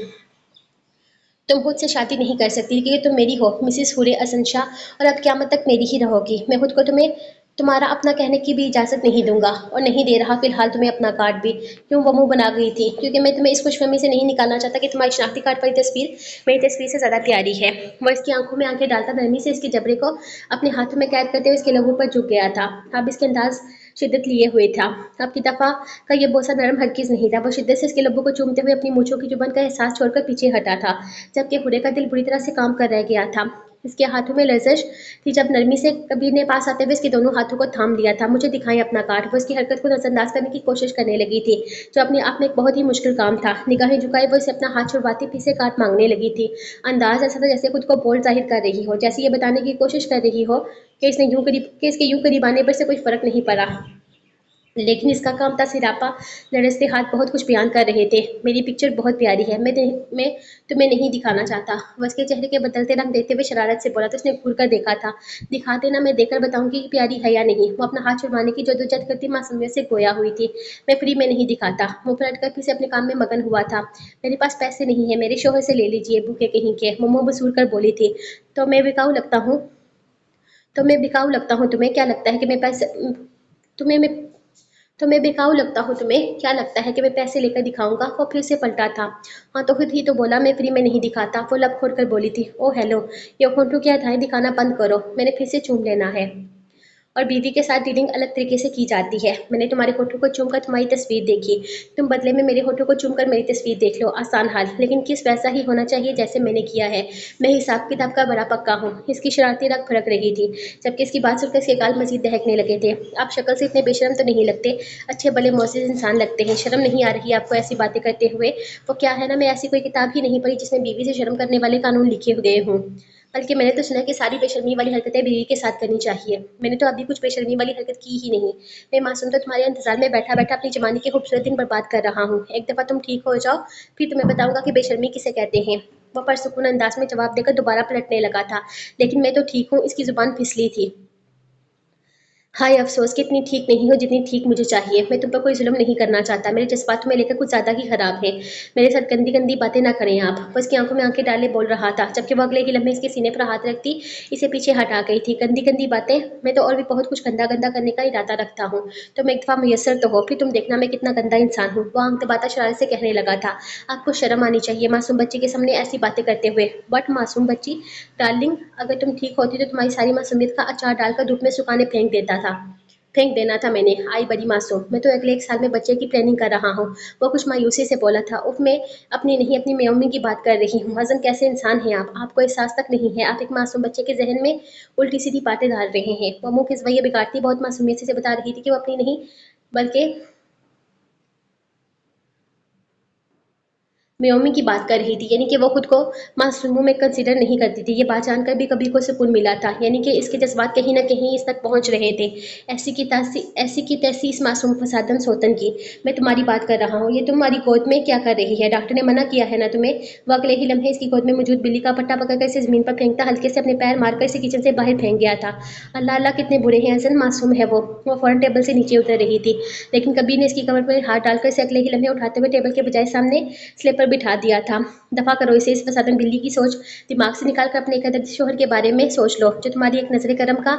तुम खुद से शादी नहीं कर सकती क्योंकि तुम मेरी हो, मिसेस हुरे असंशा, और अब क़यामत तक मेरी ही रहोगी। मैं खुद को तुम्हें तुम्हारा अपना कहने की भी इजाज़त नहीं दूँगा और नहीं दे रहा फ़िलहाल तुम्हें अपना कार्ड भी। क्यों वो मुँह बना गई थी? क्योंकि मैं तुम्हें इस खुशफ़हमी से नहीं निकालना चाहता कि तुम्हारी शनाख्ती कार्ड पर ये तस्वीर मेरी तस्वीर से ज़्यादा प्यारी है। वो इसकी आँखों में आँखें डालता नरमी से इसके जबड़े को अपने हाथों में कैद करते हुए इसके लहू पर झुक गया था। अब इसके अंदाज़ शिद्दत लिए हुए था। अब की दफ़ा का ये बोसा नरम हरगिज़ नहीं था। वो शिद्दत से इसके लबों को चूमते हुए अपनी मूँछों की चुभन का एहसास छोड़कर पीछे हटा था, जबकि हुरे का दिल बुरी तरह से काम कर रह गया था। इसके हाथों में लर्ज़िश थी जब नरमी से कबीर ने पास आते हुए इसके दोनों हाथों को थाम लिया था। मुझे दिखाएँ अपना कार्ड। वो इसकी हरकत को नज़रअंदाज करने की कोशिश करने लगी थी, जो अपने आप में एक बहुत ही मुश्किल काम था। निगाहें झुकाए वो इसे अपना हाथ छुड़वाती फिर से कार्ड मांगने लगी थी। अंदाज़ ऐसा था जैसे खुद को बोल्ड ज़ाहिर कर रही हो, जैसे ये बताने की कोशिश कर रही हो कि इसके यूँ करीब आने पर से कोई फ़र्क नहीं पड़ा। लेकिन इसका काम था सिरापा लरजते हाथ बहुत कुछ बयान कर रहे थे। मेरी पिक्चर बहुत प्यारी है, मैं तुम्हें नहीं दिखाना चाहता। वह उसके चेहरे के बदलते रंग देखते हुए शरारत से बोला तो उसने घूर कर देखा था। दिखा देना, मैं देखकर बताऊंगी कि प्यारी है या नहीं। वो अपना हाथ छुड़वाने की जद्दोजहद करती मासूमियत से गोया हुई थी। मैं फ्री में नहीं दिखाता। वो पलट कर फिर से अपने काम में मगन हुआ था। मेरे पास पैसे नहीं है, मेरे शोहर से ले लीजिए, भूखे कहीं के। वो मुंह बसूर कर बोली थी। तो मैं बिकाऊ लगता हूँ तुम्हें क्या लगता है कि मैं पैसे तुम्हें मैं तो मैं बेकाऊ लगता हूँ तुम्हें क्या लगता है कि मैं पैसे लेकर दिखाऊंगा? वो फिर से पलटा था। हाँ तो खुद ही तो बोला मैं फ्री में नहीं दिखाता। वो लब खोल कर बोली थी। ओ हेलो, ये होंठों की अदाएं दिखाना बंद करो, मैंने फिर से चूम लेना है। और बीवी के साथ डीलिंग अलग तरीके से की जाती है। मैंने तुम्हारे होठों को चूमकर तुम्हारी तस्वीर देखी, तुम बदले में मेरे होठों को चूमकर मेरी तस्वीर देख लो। आसान हाल, लेकिन किस वैसा ही होना चाहिए जैसे मैंने किया है। मैं हिसाब किताब का बड़ा पक्का हूँ। इसकी शरारती रंग फड़क रही थी, जबकि इसकी बात सुनकर इसके गाल मजीद दहकने लगे थे। आप शक्ल से इतने बेशरम तो नहीं लगते, अच्छे भले मोअज़्ज़िज़ इंसान लगते हैं। शर्म नहीं आ रही आपको ऐसी बातें करते हुए? वो क्या है ना, मैं ऐसी कोई किताब ही नहीं पढ़ी जिसमें बीवी से शर्म करने वाले कानून लिखे हुए हों। बल्कि मैंने तो सुना है कि सारी बेशर्मी वाली हरकतें बीवी के साथ करनी चाहिए। मैंने तो अभी कुछ बेशर्मी वाली हरकत की ही नहीं। मैं मासूम तो तुम्हारे इंतजार में बैठा बैठा अपनी जवानी के खूबसूरत दिन बर्बाद कर रहा हूँ। एक दफ़ा तुम ठीक हो जाओ, फिर तुम्हें बताऊंगा कि बेशर्मी किसे कहते हैं। वह परसुकून अंदाज में जवाब देकर दोबारा पलटने लगा था। लेकिन मैं तो ठीक हूँ। इसकी जुबान फिसली थी। हाय अफ़सोस कि इतनी ठीक नहीं हो जितनी ठीक मुझे चाहिए। मैं तुम पर कोई ज़ुल्म नहीं करना चाहता। मेरे जज़्बात तुम्हें लेकर कुछ ज़्यादा ही ख़राब हैं। मेरे साथ गंदी-गंदी बातें ना करें आप। वो उसकी आँखों में आँखें डाले बोल रहा था, जबकि वो अगले ही लम्हे इसके सीने पर हाथ रखती इसे पीछे हटा गई थी। गंदी-गंदी बातें? मैं तो और भी बहुत कुछ गंदा-गंदा करने का इरादा रखता हूँ। तुम एक दफ़ा मुयस्सर तो हो, फिर तुम देखना मैं कितना गंदा इंसान हूँ। वो आंख दबाता शरारत से कहने लगा था। आपको शर्म आनी चाहिए मासूम बच्ची के सामने ऐसी बातें करते हुए। बट मासूम बच्ची? डार्लिंग, अगर तुम ठीक होती तो तुम्हारी सारी मासूमियत का अचार डालकर धूप में सुखाने फेंक देना था मैंने। आई बड़ी मासूम, मैं तो अगले 1 साल में बच्चे की प्लानिंग कर रहा हूँ। वो कुछ मायूसी से बोला था। उफ, मैं अपनी नहीं अपनी मम्मी की बात कर रही हूँ। हज़म कैसे इंसान हैं आप? आपको एहसास तक नहीं है। आप एक मासूम बच्चे के ज़हन में उल्टी सीधी बातें डाल रहे हैं। वो मुँह खिंचवाइए बिगाड़ती बहुत मासूमियत से बता रही थी कि वो अपनी नहीं बल्कि मियोमी की बात कर रही थी, यानी कि वो खुद को मासूमों में कंसिडर नहीं करती थी। ये बात जानकर भी कभी को सुकून मिला था, यानी कि इसके जज्बात कहीं न कहीं इस तक पहुँच रहे थे। ऐसी की तैसी इस मासूम फसादम सोतन की। मैं तुम्हारी बात कर रहा हूँ। ये तुम्हारी गोद में क्या कर रही है? डॉक्टर ने मना किया है ना तुम्हें? वो अगले ही लम्हे इसकी गोद में मौजूद बिल्ली का पट्टा पकड़कर इसे ज़मीन पर फेंकता हल्के से अपने पैर मारकर इसे किचन से बाहर फेंक गया था। अल्लाह अल्लाह कितने बुरे हैं हसन, मासूम है वो। वो फ़ौरन टेबल से नीचे उतर रही थी, लेकिन कबीर ने इसकी कमर पर हाथ डालकर इसे अगले ही लम्हे उठाते हुए टेबल के बजाय सामने स्लेब पर बिठा दिया था। दफ़ा करो इसे, इस फसादन बिल्ली की सोच दिमाग से निकाल कर अपने एक शोहर के बारे में सोच लो, जो तुम्हारी एक नजर करम का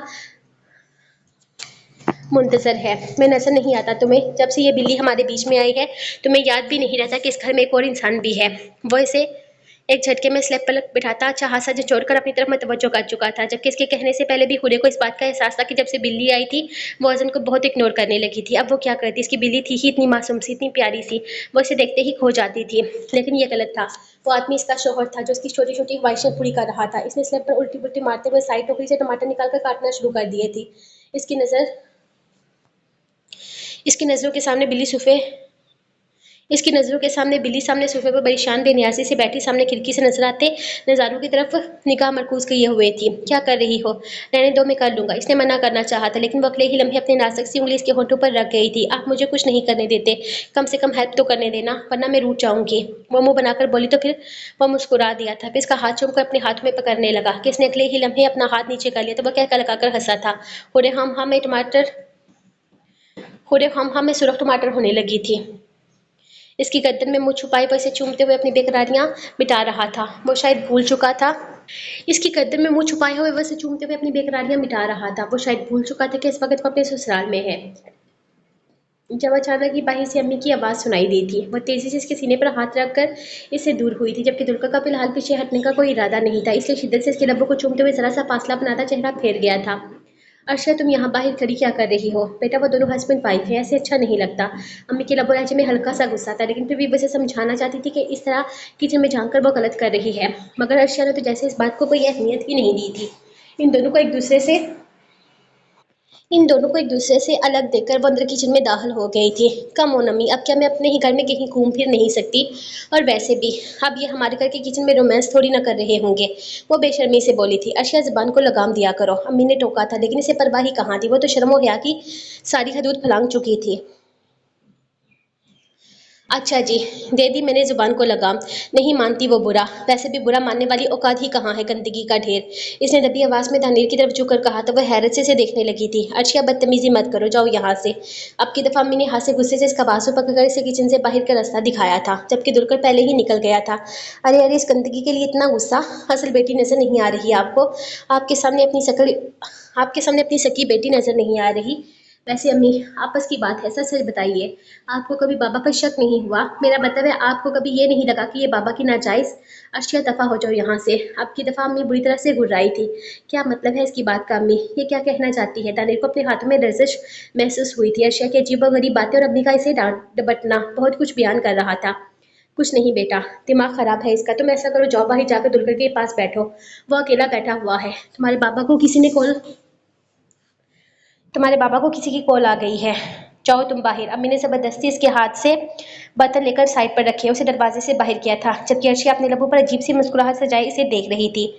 मुंतजर है। मैं नजर नहीं आता तुम्हें? जब से ये बिल्ली हमारे बीच में आई है, तुम्हें याद भी नहीं रहता कि इस घर में एक और इंसान भी है। वो इसे एक झटके में स्लेब पर बिठाता अच्छा हासा छोड़कर अपनी तरफ मतवज्जो कर चुका था, जबकि इसके कहने से पहले भी हुरे को इस बात का एहसास था कि जब से बिल्ली आई थी वो अजन को बहुत इग्नोर करने लगी थी। अब वो क्या करती? इसकी बिल्ली थी ही इतनी मासूम सी, इतनी प्यारी सी, वो इसे देखते ही खो जाती थी। लेकिन ये गलत था। वो आदमी इसका शोहर था जो इसकी छोटी छोटी ख्वाहिशें पूरी कर रहा था। इसने स्लेब पर उल्टी पुल्टी मारते हुए साइड टोकरी से टमाटर निकालकर काटना शुरू कर दिए थी। इसकी नज़र इसकी नज़रों के सामने बिल्ली सोफे इसकी नज़रों के सामने बिल्ली सामने सोफे पर परेशान बेनियाजी से बैठी सामने खिड़की से नजर आते नज़ारों की तरफ निगाह मरकूज किए हुए थी। क्या कर रही हो? रहने दो, मैं कर लूंगा। इसने मना करना चाहा था, लेकिन वो अगले ही लम्हे अपने नाजुक सी उंगली इसके होठों पर रख गई थी। आप मुझे कुछ नहीं करने देते, कम से कम हेल्प तो करने देना, वरना मैं रूठ जाऊंगी। वो मुंह बनाकर बोली तो फिर वो मुस्कुरा दिया था। फिर इसका हाथ चूम कर अपने हाथ में पकड़ने लगा कि इसने अगले ही लम्हे अपना हाथ नीचे कर लिया तो वह कहकर लगाकर हंसा था। होरे हम मैं टमाटर होरे हम मैं सुरख टमाटर होने लगी थी। इसकी गर्दन में मुँह छुपाए वो इसे चूमते हुए अपनी बेकरारियाँ मिटा रहा था। वो शायद भूल चुका था। इसकी गर्दन में मुँह छुपाए हुए वो इसे चूमते हुए अपनी बेकरारियाँ मिटा रहा था। वो शायद भूल चुका था कि इस वक़्त वो अपने ससुराल में है। जब अचानक ही बाहर से अम्मी की आवाज़ सुनाई दी थी। वो तेज़ी से इसके सीने पर हाथ रखकर इससे दूर हुई थी, जबकि दुल्का का फ़िलहाल पीछे हटने का कोई इरादा नहीं था, इसलिए शिद्दत से इसके लबों को चूमते हुए ज़रा-सा फासला बनाता चेहरा फेर गया था। अर्शिया, तुम यहाँ बाहर खड़ी क्या कर रही हो? बेटा, वो दोनों हस्बैंड वाइफ हैं, ऐसे अच्छा नहीं लगता। अम्मी के लबो लहजे में हल्का-सा गुस्सा था, लेकिन फिर भी वैसे समझाना चाहती थी कि इस तरह किचन में झाँक कर वो गलत कर रही है। मगर अर्शिया ने तो जैसे इस बात को कोई अहमियत ही नहीं दी थी। इन दोनों को एक दूसरे से इन दोनों को एक दूसरे से अलग देखकर वो अंदर किचन में दाखिल हो गई थी। कम ऑन अम्मी, अब क्या मैं अपने ही घर में कहीं घूम फिर नहीं सकती? और वैसे भी अब ये हमारे घर के किचन में रोमांस थोड़ी ना कर रहे होंगे। वो बेशर्मी से बोली थी। अर्शिया, ज़ुबान को लगाम दिया करो। अम्मी ने टोका था, लेकिन इसे परवाह ही कहाँ थी। वो तो शर्म और हया की सारी हदूद फलांग चुकी थी। अच्छा जी, दे दी मैंने ज़ुबान को लगाम। नहीं मानती वो बुरा। वैसे भी बुरा मानने वाली औकात ही कहाँ है, गंदगी का ढेर। इसने दबी आवाज़ में दानिर की तरफ झुककर कहा तो वह हैरत से इसे देखने लगी थी। अर्शिया, बदतमीज़ी मत करो, जाओ यहाँ से। अब की दफ़ा अम्मी ने हाथ से गुस्से से इसका बाजू पकड़कर इसे किचन से बाहर का रास्ता दिखाया था, जबकि दुलकर पहले ही निकल गया था। अरे अरे, इस गंदगी के लिए इतना गुस्सा? असल बेटी नज़र नहीं आ रही आपको? आपके सामने अपनी शकल आपके सामने अपनी सकी बेटी नज़र नहीं आ रही? वैसे अम्मी, आपस की बात है, सच सच बताइए, आपको कभी बाबा पर शक नहीं हुआ? मेरा मतलब है, आपको कभी ये नहीं लगा कि ये बाबा की नाजायज़? अर्शिया, दफ़ा हो जाओ यहाँ से। अब की दफ़ा अम्मी बुरी तरह से घुर्राई थी। क्या मतलब है इसकी बात का अम्मी? ये क्या कहना चाहती है? दानिर को अपने हाथों में लर्जिश महसूस हुई थी। अर्शिया की अजीबोगरीब बातें और अम्मी का इसे डांट डपटना बहुत कुछ बयान कर रहा था। कुछ नहीं बेटा, दिमाग खराब है इसका। तुम ऐसा करो, जाओ बाहर जाकर दुलकर के पास बैठो। वो अकेला बैठा हुआ है। तुम्हारे बाबा को किसी की कॉल आ गई है। जाओ तुम बाहर। अम्मी ने जबरदस्ती इसके हाथ से बर्तन लेकर साइड पर रखे उसे दरवाजे से बाहर किया था, जबकि अर्शिया अपने लबों पर अजीब सी मुस्कुराहट सजाए इसे देख रही थी।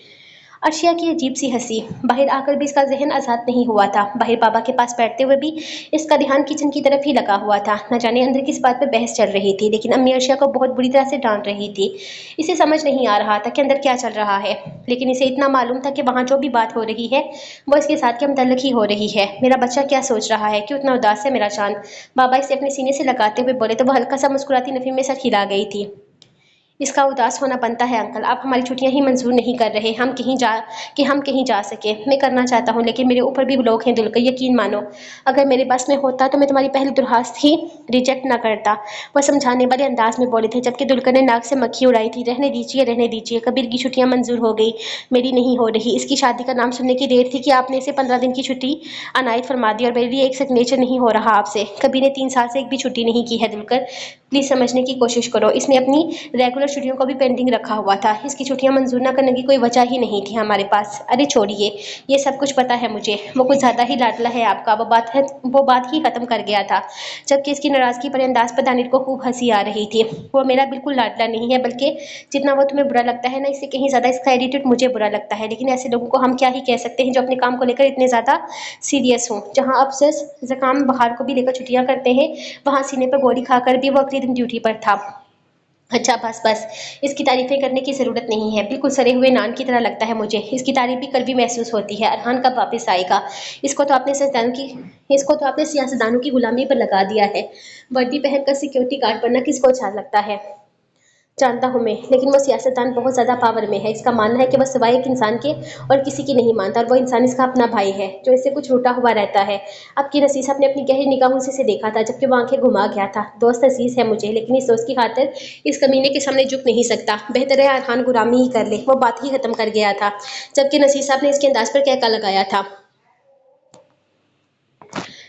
अर्शिया की अजीब सी हंसी। बाहर आकर भी इसका जहन आज़ाद नहीं हुआ था। बाहर बाबा के पास बैठते हुए भी इसका ध्यान किचन की तरफ ही लगा हुआ था। न जाने अंदर किस बात पर बहस चल रही थी, लेकिन अम्मी अर्शिया को बहुत बुरी तरह से डांट रही थी। इसे समझ नहीं आ रहा था कि अंदर क्या चल रहा है, लेकिन इसे इतना मालूम था कि वहाँ जो भी बात हो रही है वो इसके साथ के मुतल्लिक ही हो रही है। मेरा बच्चा क्या सोच रहा है, क्यों इतना उदास है मेरा चांद? बाबा इसे अपने सीने से लगाते हुए बोले तो वो हल्का सा मुस्कुराती नफी में सर हिला गई थी। इसका उदास होना बनता है अंकल, आप हमारी छुट्टियां ही मंजूर नहीं कर रहे। हम कहीं जा सके। मैं करना चाहता हूँ, लेकिन मेरे ऊपर भी लोग हैं दुलकर, यकीन मानो। अगर मेरे बस में होता तो मैं तुम्हारी पहली दरखास्त ही रिजेक्ट ना करता। वह समझाने वाले अंदाज में बोले थे, जबकि दुलकर ने नाक से मक्खी उड़ाई थी। रहने दीजिए, कबीर की छुट्टियां मंजूर हो गई, मेरी नहीं हो रही। इसकी शादी का नाम सुनने की देर थी कि आपने इसे 15 दिन की छुट्टी अनायत फरमा दी, और मेरे लिए एक सिग्नेचर नहीं हो रहा आपसे। कबीर ने 3 साल से एक भी छुट्टी नहीं की है दुलकर, प्लीज समझने की कोशिश करो। इसने अपनी रेगुलर छुट्टियों को भी पेंडिंग रखा हुआ था। इसकी छुट्टियां मंजूर न करने की कोई वजह ही नहीं थी हमारे पास। अरे छोड़िए, ये सब कुछ पता है मुझे। वो कुछ ज्यादा ही लाडला है आपका, वो बात ही खत्म कर गया था, जबकि इसकी नाराजगी पर अंदाज पर दानिर को खूब हंसी आ रही थी। वो मेरा बिल्कुल लाडला नहीं है, बल्कि जितना वो तुम्हें बुरा लगता है ना, इससे कहीं ज्यादा इसका एटीट्यूड मुझे बुरा लगता है। लेकिन ऐसे लोगों को हम क्या ही कह सकते हैं जो अपने काम को लेकर इतने ज्यादा सीरियस हों। जहाँ अफसर जकाम बहार को भी लेकर छुट्टियां करते हैं, वहां सीने पर गोली खाकर भी वो अगले दिन ड्यूटी पर था। अच्छा बस बस, इसकी तारीफें करने की ज़रूरत नहीं है। बिल्कुल सड़े हुए नान की तरह लगता है मुझे। इसकी तारीफ भी कड़वी महसूस होती है। अरहान कब वापस आएगा? इसको तो आपने सियासतदानों की इसको तो आपने सियासतदानों की गुलामी पर लगा दिया है। वर्दी पहनकर सिक्योरिटी गार्ड बनना किसको अच्छा लगता है? जानता हूँ मैं, लेकिन वो सियासतदान बहुत ज़्यादा पावर में है। इसका मानना है कि वह सिवाय एक इंसान के और किसी की नहीं मानता, और वो इंसान इसका अपना भाई है जो इससे कुछ रूठा हुआ रहता है। अब की नसीसा ने अपनी गहरी निगाहों से इसे देखा था, जबकि वो आंखें घुमा गया था। दोस्त अजीज है मुझे, लेकिन इस दोस्त की खातिर इस कमीने के सामने झुक नहीं सकता। बेहतर है अरहान गुलामी ही कर ले। वो बात ही खत्म कर गया था, जबकि नसीसा ने इसके अंदाज पर कहका लगाया था।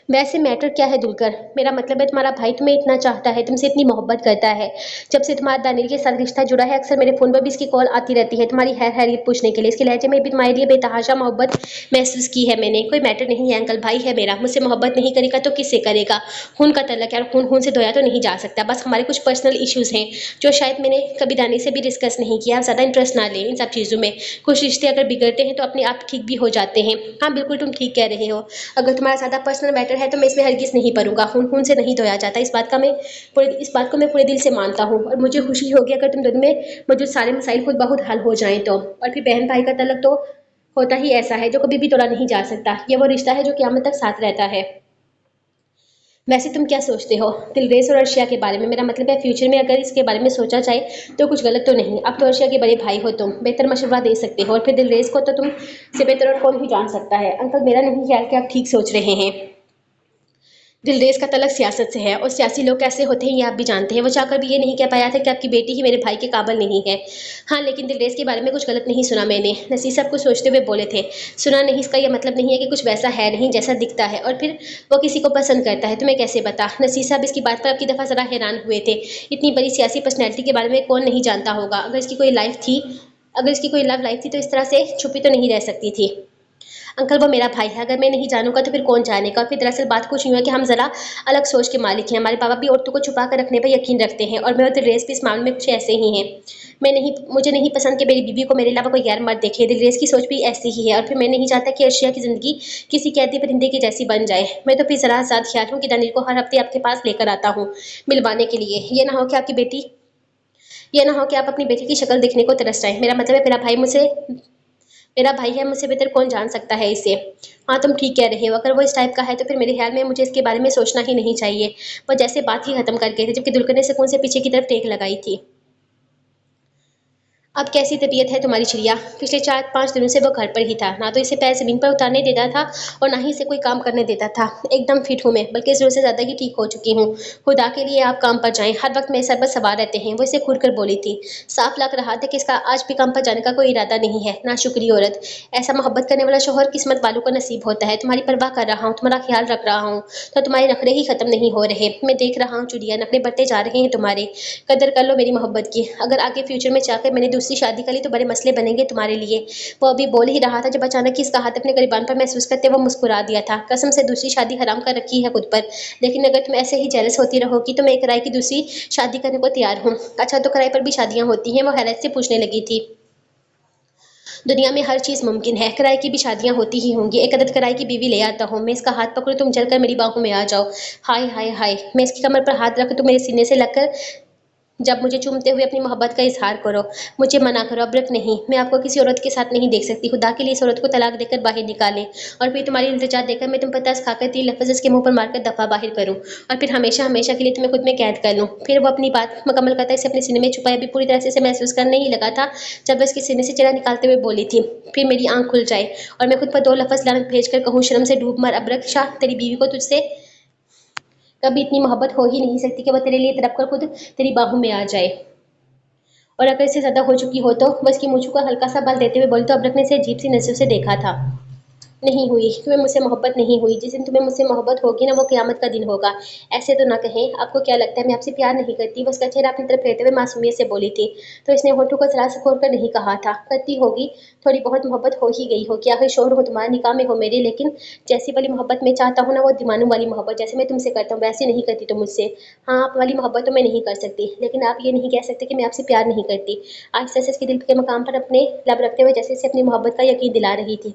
वैसे मैटर क्या है दुलकर? मेरा मतलब है तुम्हारा भाई तुम्हें इतना चाहता है, तुमसे इतनी मोहब्बत करता है। जब से तुम्हारा दानिर के साथ रिश्ता जुड़ा है, अक्सर मेरे फ़ोन पर भी इसकी कॉल आती रहती है तुम्हारी हैरियत पूछने के लिए। इसके लहजे में भी तुम्हारे लिए बेतहाशा मोहब्बत महसूस की है मैंने। कोई मैटर नहीं है अंकल, भाई है मेरा। मुझसे मोहब्बत नहीं करेगा तो किससे करेगा? खून का तल्लक है, और खून खून से धोया तो नहीं जा सकता। बस हमारे कुछ पर्सनल इश्यूज़ हैं जो शायद मैंने कभी दानिर से भी डिस्कस नहीं किया। आप ज़्यादा इंटरेस्ट ना लें इन सब चीज़ों में। कुछ रिश्ते अगर बिगड़ते हैं तो अपने आप ठीक भी हो जाते हैं। हाँ बिल्कुल, तुम ठीक कह रहे हो। अगर तुम्हारा ज़्यादा पर्सनल मैटर है तो मैं इसमें हरगिज़ नहीं पड़ूंगा। खून खून से नहीं धोया जाता। इस बात को मैं पूरे दिल से मानता हूँ, और मुझे खुशी होगी अगर तुम दोनों में मौजूद सारे मसाइल खुद ब खुद हल हो जाएं तो। और फिर बहन भाई का तल्लक तो होता ही ऐसा है जो कभी भी तोड़ा नहीं जा सकता। ये वो रिश्ता है जो क़यामत तक साथ रहता है। वैसे तुम क्या सोचते हो दिलरेज और अर्शिया के बारे में? मेरा मतलब है फ्यूचर में अगर इसके बारे में सोचा जाए तो कुछ गलत तो नहीं। अब तो अर्शिया के बड़े भाई हो, तुम बेहतर मशवरा दे सकते हो, और फिर दिलरेज को तो तुम से बेहतर और कौन ही जान सकता है। अंकल, मेरा नहीं ख्याल कि आप ठीक सोच रहे हैं। दिलरेज का तलक सियासत से है, और सियासी लोग कैसे होते हैं ये आप भी जानते हैं। वो चाहकर भी ये नहीं कह पाया था कि आपकी बेटी ही मेरे भाई के काबिल नहीं है। हाँ, लेकिन दिलरेज के बारे में कुछ गलत नहीं सुना मैंने। नसीर साहब कुछ सोचते हुए बोले थे। सुना नहीं इसका यह मतलब नहीं है कि कुछ वैसा है नहीं जैसा दिखता है, और फिर वो किसी को पसंद करता है, तुम्हें कैसे पता? नसीर साहब इसकी बात पर आपकी दफा जरा हैरान हुए थे। इतनी बड़ी सियासी पर्सनैलिटी के बारे में कौन नहीं जानता होगा। अगर इसकी कोई लव लाइफ थी तो इस तरह से छुपी तो नहीं रह सकती थी। अंकल, वो मेरा भाई है, अगर मैं नहीं जानूंगा तो फिर कौन जानेगा। और फिर दरअसल बात कुछ यूँ है कि हम जरा अलग सोच के मालिक हैं। हमारे पापा भी औरतों को छुपा कर रखने पर यकीन रखते हैं, और मैं और दिलरेज भी इस मामले में कुछ ऐसे ही हैं। मुझे नहीं पसंद कि मेरी बीवी को मेरे अलावा कोई गैर मर्द देखे। दिलरेज की सोच भी ऐसी ही है, और फिर मैं नहीं चाहता कि अर्शिया की जिंदगी किसी कैदी परिंदे की जैसी बन जाए। मैं तो फिर जरा आजाद ख्याल हूँ कि दानिल को हर हफ्ते आपके पास लेकर आता हूँ मिलवाने के लिए। ये ना हो कि आप अपनी बेटी की शक्ल देखने को तरस जाए। मेरा भाई है, मुझसे बेहतर कौन जान सकता है इसे। हाँ, तुम ठीक कह रहे हो। अगर वो इस टाइप का है तो फिर मेरे ख्याल में मुझे इसके बारे में सोचना ही नहीं चाहिए। वो जैसे बात ही खत्म कर गए थे, जबकि दुल्हन ने सुकून से पीछे की तरफ टेक लगाई थी। अब कैसी तबीयत है तुम्हारी चिड़िया? पिछले 4-5 दिनों से वो घर पर ही था। ना तो इसे पैर जमीन पर उतारने देता था, और ना ही इसे कोई काम करने देता था। एकदम फिट हूँ मैं, बल्कि जरूरत से ज्यादा ही ठीक हो चुकी हूँ। खुदा के लिए आप काम पर जाएं, हर वक्त मेरे सर पर सवार रहते हैं, वो इसे घूर कर बोली थी। साफ लग रहा था कि इसका आज भी काम पर जाने का कोई इरादा नहीं है। ना शुक्री औरत। ऐसा मोहब्बत करने वाला शोहर किस्मत वालों को नसीब होता है। तुम्हारी परवाह कर रहा हूँ, तुम्हारा ख्याल रख रहा हूँ, तो तुम्हारे नखरे ही खत्म नहीं हो रहे। मैं देख रहा हूँ चिड़िया, नखरे बढ़ते जा रहे हैं तुम्हारे। कदर कर लो मेरी मोहब्बत की। अगर आगे फ्यूचर में जाकर मैंने दूसरी शादी कर ली तो बड़े मसले बनेंगे तुम्हारे लिए। वो अभी बोल ही रहा था जब अचानक ही इसका हाथ अपने गरिबान पर महसूस करते वो मुस्कुरा दिया था। कसम से दूसरी शादी हराम कर रखी है खुद पर। लेकिन अगर तुम ऐसे ही जेलस होती रहोगी तो मैं किराए की दूसरी शादी करने को तैयार हूँ। अच्छा, तो किराए पर भी शादियां होती हैं? वो हैरत से पूछने लगी थी। दुनिया में हर चीज मुमकिन है, किराए की भी शादियां होती ही होंगी। एक अदद किराए की बीवी ले आता हूँ मैं, इसका हाथ पकड़ो, तुम जलकर मेरी बाहों में आ जाओ। हाय हाय हाय, मैं इसकी कमर पर हाथ रख, तुम मेरे सीने से लगकर जब मुझे चूमते हुए अपनी मोहब्बत का इजहार करो। मुझे मना करो, अब्रक नहीं। मैं आपको किसी औरत के साथ नहीं देख सकती। खुदा के लिए इस औरत को तलाक देकर बाहर निकालें, और फिर तुम्हारी इल्तिजा देकर मैं तुम पर तरस खाकर 3 लफ्ज इसके मुंह पर मारकर दफा बाहर करूं, और फिर हमेशा हमेशा के लिए तुम्हें खुद में कैद कर लूं। फिर वो अपनी बात मुकम्मल करता इसे अपने सीने में छुपाए अभी पूरी तरह से इसे महसूस करने ही लगा था जब वह इसके सीने से चेहरा निकालते हुए बोली थी। फिर मेरी आंख खुल जाए और मैं खुद पर 2 लफ्ज लानत भेज कर कहूँ, शर्म से डूब मर अब्रक शाह, तेरी बीवी को तुझसे कभी इतनी मोहब्बत हो ही नहीं सकती कि वह तेरे लिए तड़प कर खुद तेरी बाहों में आ जाए। और अगर इससे ज्यादा हो चुकी हो तो बस की मूछों को हल्का सा बल देते हुए बोली, तो अब्रक ने इसे अजीब सी नजर से देखा था। नहीं हुई, तुम्हें मुझसे मोहब्बत नहीं हुई। जिस दिन तुम्हें मुझसे मोहब्बत होगी ना, वो क़यामत का दिन होगा। ऐसे तो ना कहें, आपको क्या लगता है मैं आपसे प्यार नहीं करती? वो उसका चेहरा अपनी तरफ फेरते हुए मासूमियत से बोली थी। तो इसने होठों को जरा सा खोल कर नहीं कहा था। करती होगी, थोड़ी बहुत मोहब्बत हो ही गई होगी। आखिर शोहर हो तुम्हारे, निकाह में हो मेरे। लेकिन जैसी वाली मोहब्बत मैं चाहता हूँ ना, वो दीवानों वाली मोहब्बत, जैसे मैं तुमसे करता हूँ वैसे नहीं करती तुम मुझसे। हाँ, आप वाली मोहब्बत तो मैं नहीं कर सकती, लेकिन आप ये नहीं कह सकते कि मैं आपसे प्यार नहीं करती। आहिस्ता से इसके दिल के मकाम पर अपने लब रखते हुए जैसे इसे अपनी मोहब्बत का यकीन दिला रही थी।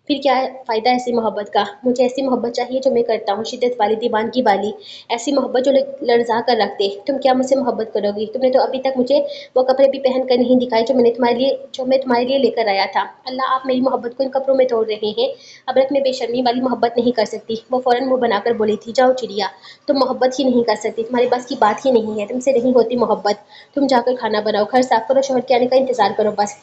फिर क्या फ़ायदा ऐसी मोहब्बत का? मुझे ऐसी मोहब्बत चाहिए जो मैं करता हूँ, शिद्दत वाली, दीवानगी वाली। ऐसी मोहब्बत जो लड़ज़ा कर रख दे। तुम क्या मुझसे मोहब्बत करोगी? तुमने तो अभी तक मुझे वो कपड़े भी पहन कर नहीं दिखाए जो मैं तुम्हारे लिए लेकर आया था। अल्लाह, आप मेरी मोहब्बत को इन कपड़ों में तोड़ रहे हैं। अब रख, मैं बेशर्मी वाली मोहब्बत नहीं कर सकती। वो फ़ौरन मुँह बनाकर बोली थी, जाओ चिड़िया, तुम मोहब्बत ही नहीं कर सकती, तुम्हारे बस की बात ही नहीं है, तुमसे नहीं होती मोहब्बत। तुम जाकर खाना बनाओ, घर साफ करो, शौहर के आने का इंतज़ार करो, बस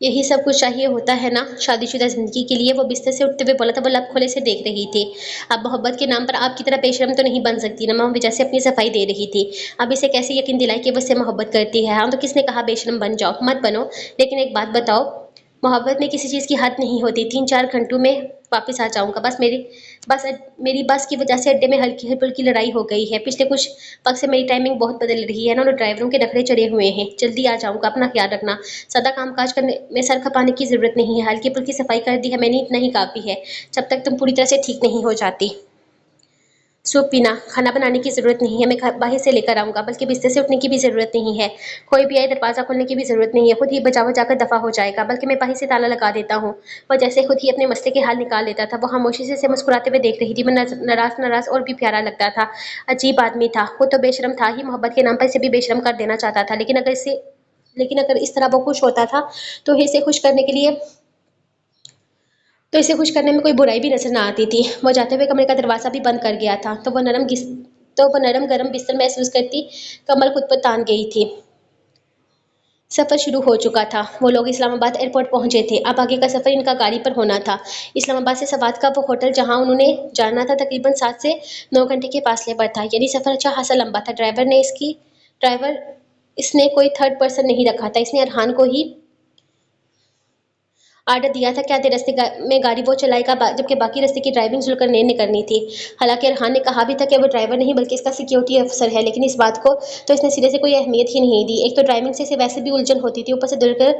यही सब कुछ चाहिए होता है ना शादीशुदा जिंदगी के लिए। वो बिस्तर से उठते हुए बोला था। वो लब खोले से देख रही थी। अब मोहब्बत के नाम पर आपकी तरह बेशरम तो नहीं बन सकती ना। माँ वजह से अपनी सफाई दे रही थी। अब इसे कैसे यकीन दिलाए कि वो उससे मोहब्बत करती है? हाँ, तो किसने कहा बेशरम बन जाओ? मत बनो। लेकिन एक बात बताओ, मोहब्बत में किसी चीज़ की हद नहीं होती। 3-4 घंटों में वापस आ जाऊंगा। बस मेरी बस की वजह से अड्डे में हल्की हल्की लड़ाई हो गई है। पिछले कुछ वक्त से मेरी टाइमिंग बहुत बदल रही है ना, और ड्राइवरों के नखरे चढ़े हुए हैं। जल्दी आ जाऊंगा, अपना ख्याल रखना। ज़्यादा काम काज करने में सर खपाने की ज़रूरत नहीं है। हल्की फुल्की सफाई कर दी है मैंने, इतना ही काफ़ी है, जब तक तुम पूरी तरह से ठीक नहीं हो जाती। सूप पीना, खाना बनाने की ज़रूरत नहीं है, मैं बाहर से लेकर आऊँगा। बल्कि बिस्तर से उठने की भी ज़रूरत नहीं है। कोई भी आए दरवाज़ा खोलने की भी ज़रूरत नहीं है, खुद ही बजा बजा कर दफ़ा हो जाएगा। बल्कि मैं बाहर से ताला लगा देता हूँ। वह जैसे खुद ही अपने मसले के हाल निकाल लेता था। वो खामोशी से उसे मुस्कुराते हुए देख रही थी। मैं नाराज़ नाराज़ और भी प्यारा लगता था। अजीब आदमी था वो, तो बेशरम था ही, मोहब्बत के नाम पर इसे भी बेशरम कर देना चाहता था। लेकिन अगर इस तरह वो खुश होता था तो इसे खुश करने के लिए तो इसे खुश करने में कोई बुराई भी नजर ना आती थी। वो जाते हुए कमरे का दरवाजा भी बंद कर गया था, तो वो नरम गरम बिस्तर महसूस करती कमर खुद पर तान गई थी। सफर शुरू हो चुका था। वो लोग इस्लामाबाद एयरपोर्ट पहुंचे थे। अब आगे का सफर इनका गाड़ी पर होना था। इस्लामाबाद से सवात का वो होटल जहां उन्होंने जाना था तकरीबन 7 से 9 घंटे के फासले पर था। यानी सफर अच्छा खासा लंबा था। ड्राइवर इसने कोई थर्ड पर्सन नहीं रखा था। इसने अरहान को ही आर्डर दिया था कि आधे में गाड़ी वो चलाएगा, जबकि बाकी रास्ते की ड्राइविंग जुल्करनैन ने करनी थी। हालांकि अरहान ने कहा भी था कि वो ड्राइवर नहीं बल्कि इसका सिक्योरिटी अफसर है, लेकिन इस बात को तो इसने सिरे से कोई अहमियत ही नहीं दी। एक तो ड्राइविंग से इसे वैसे भी उलझन होती थी, ऊपर से दुलकर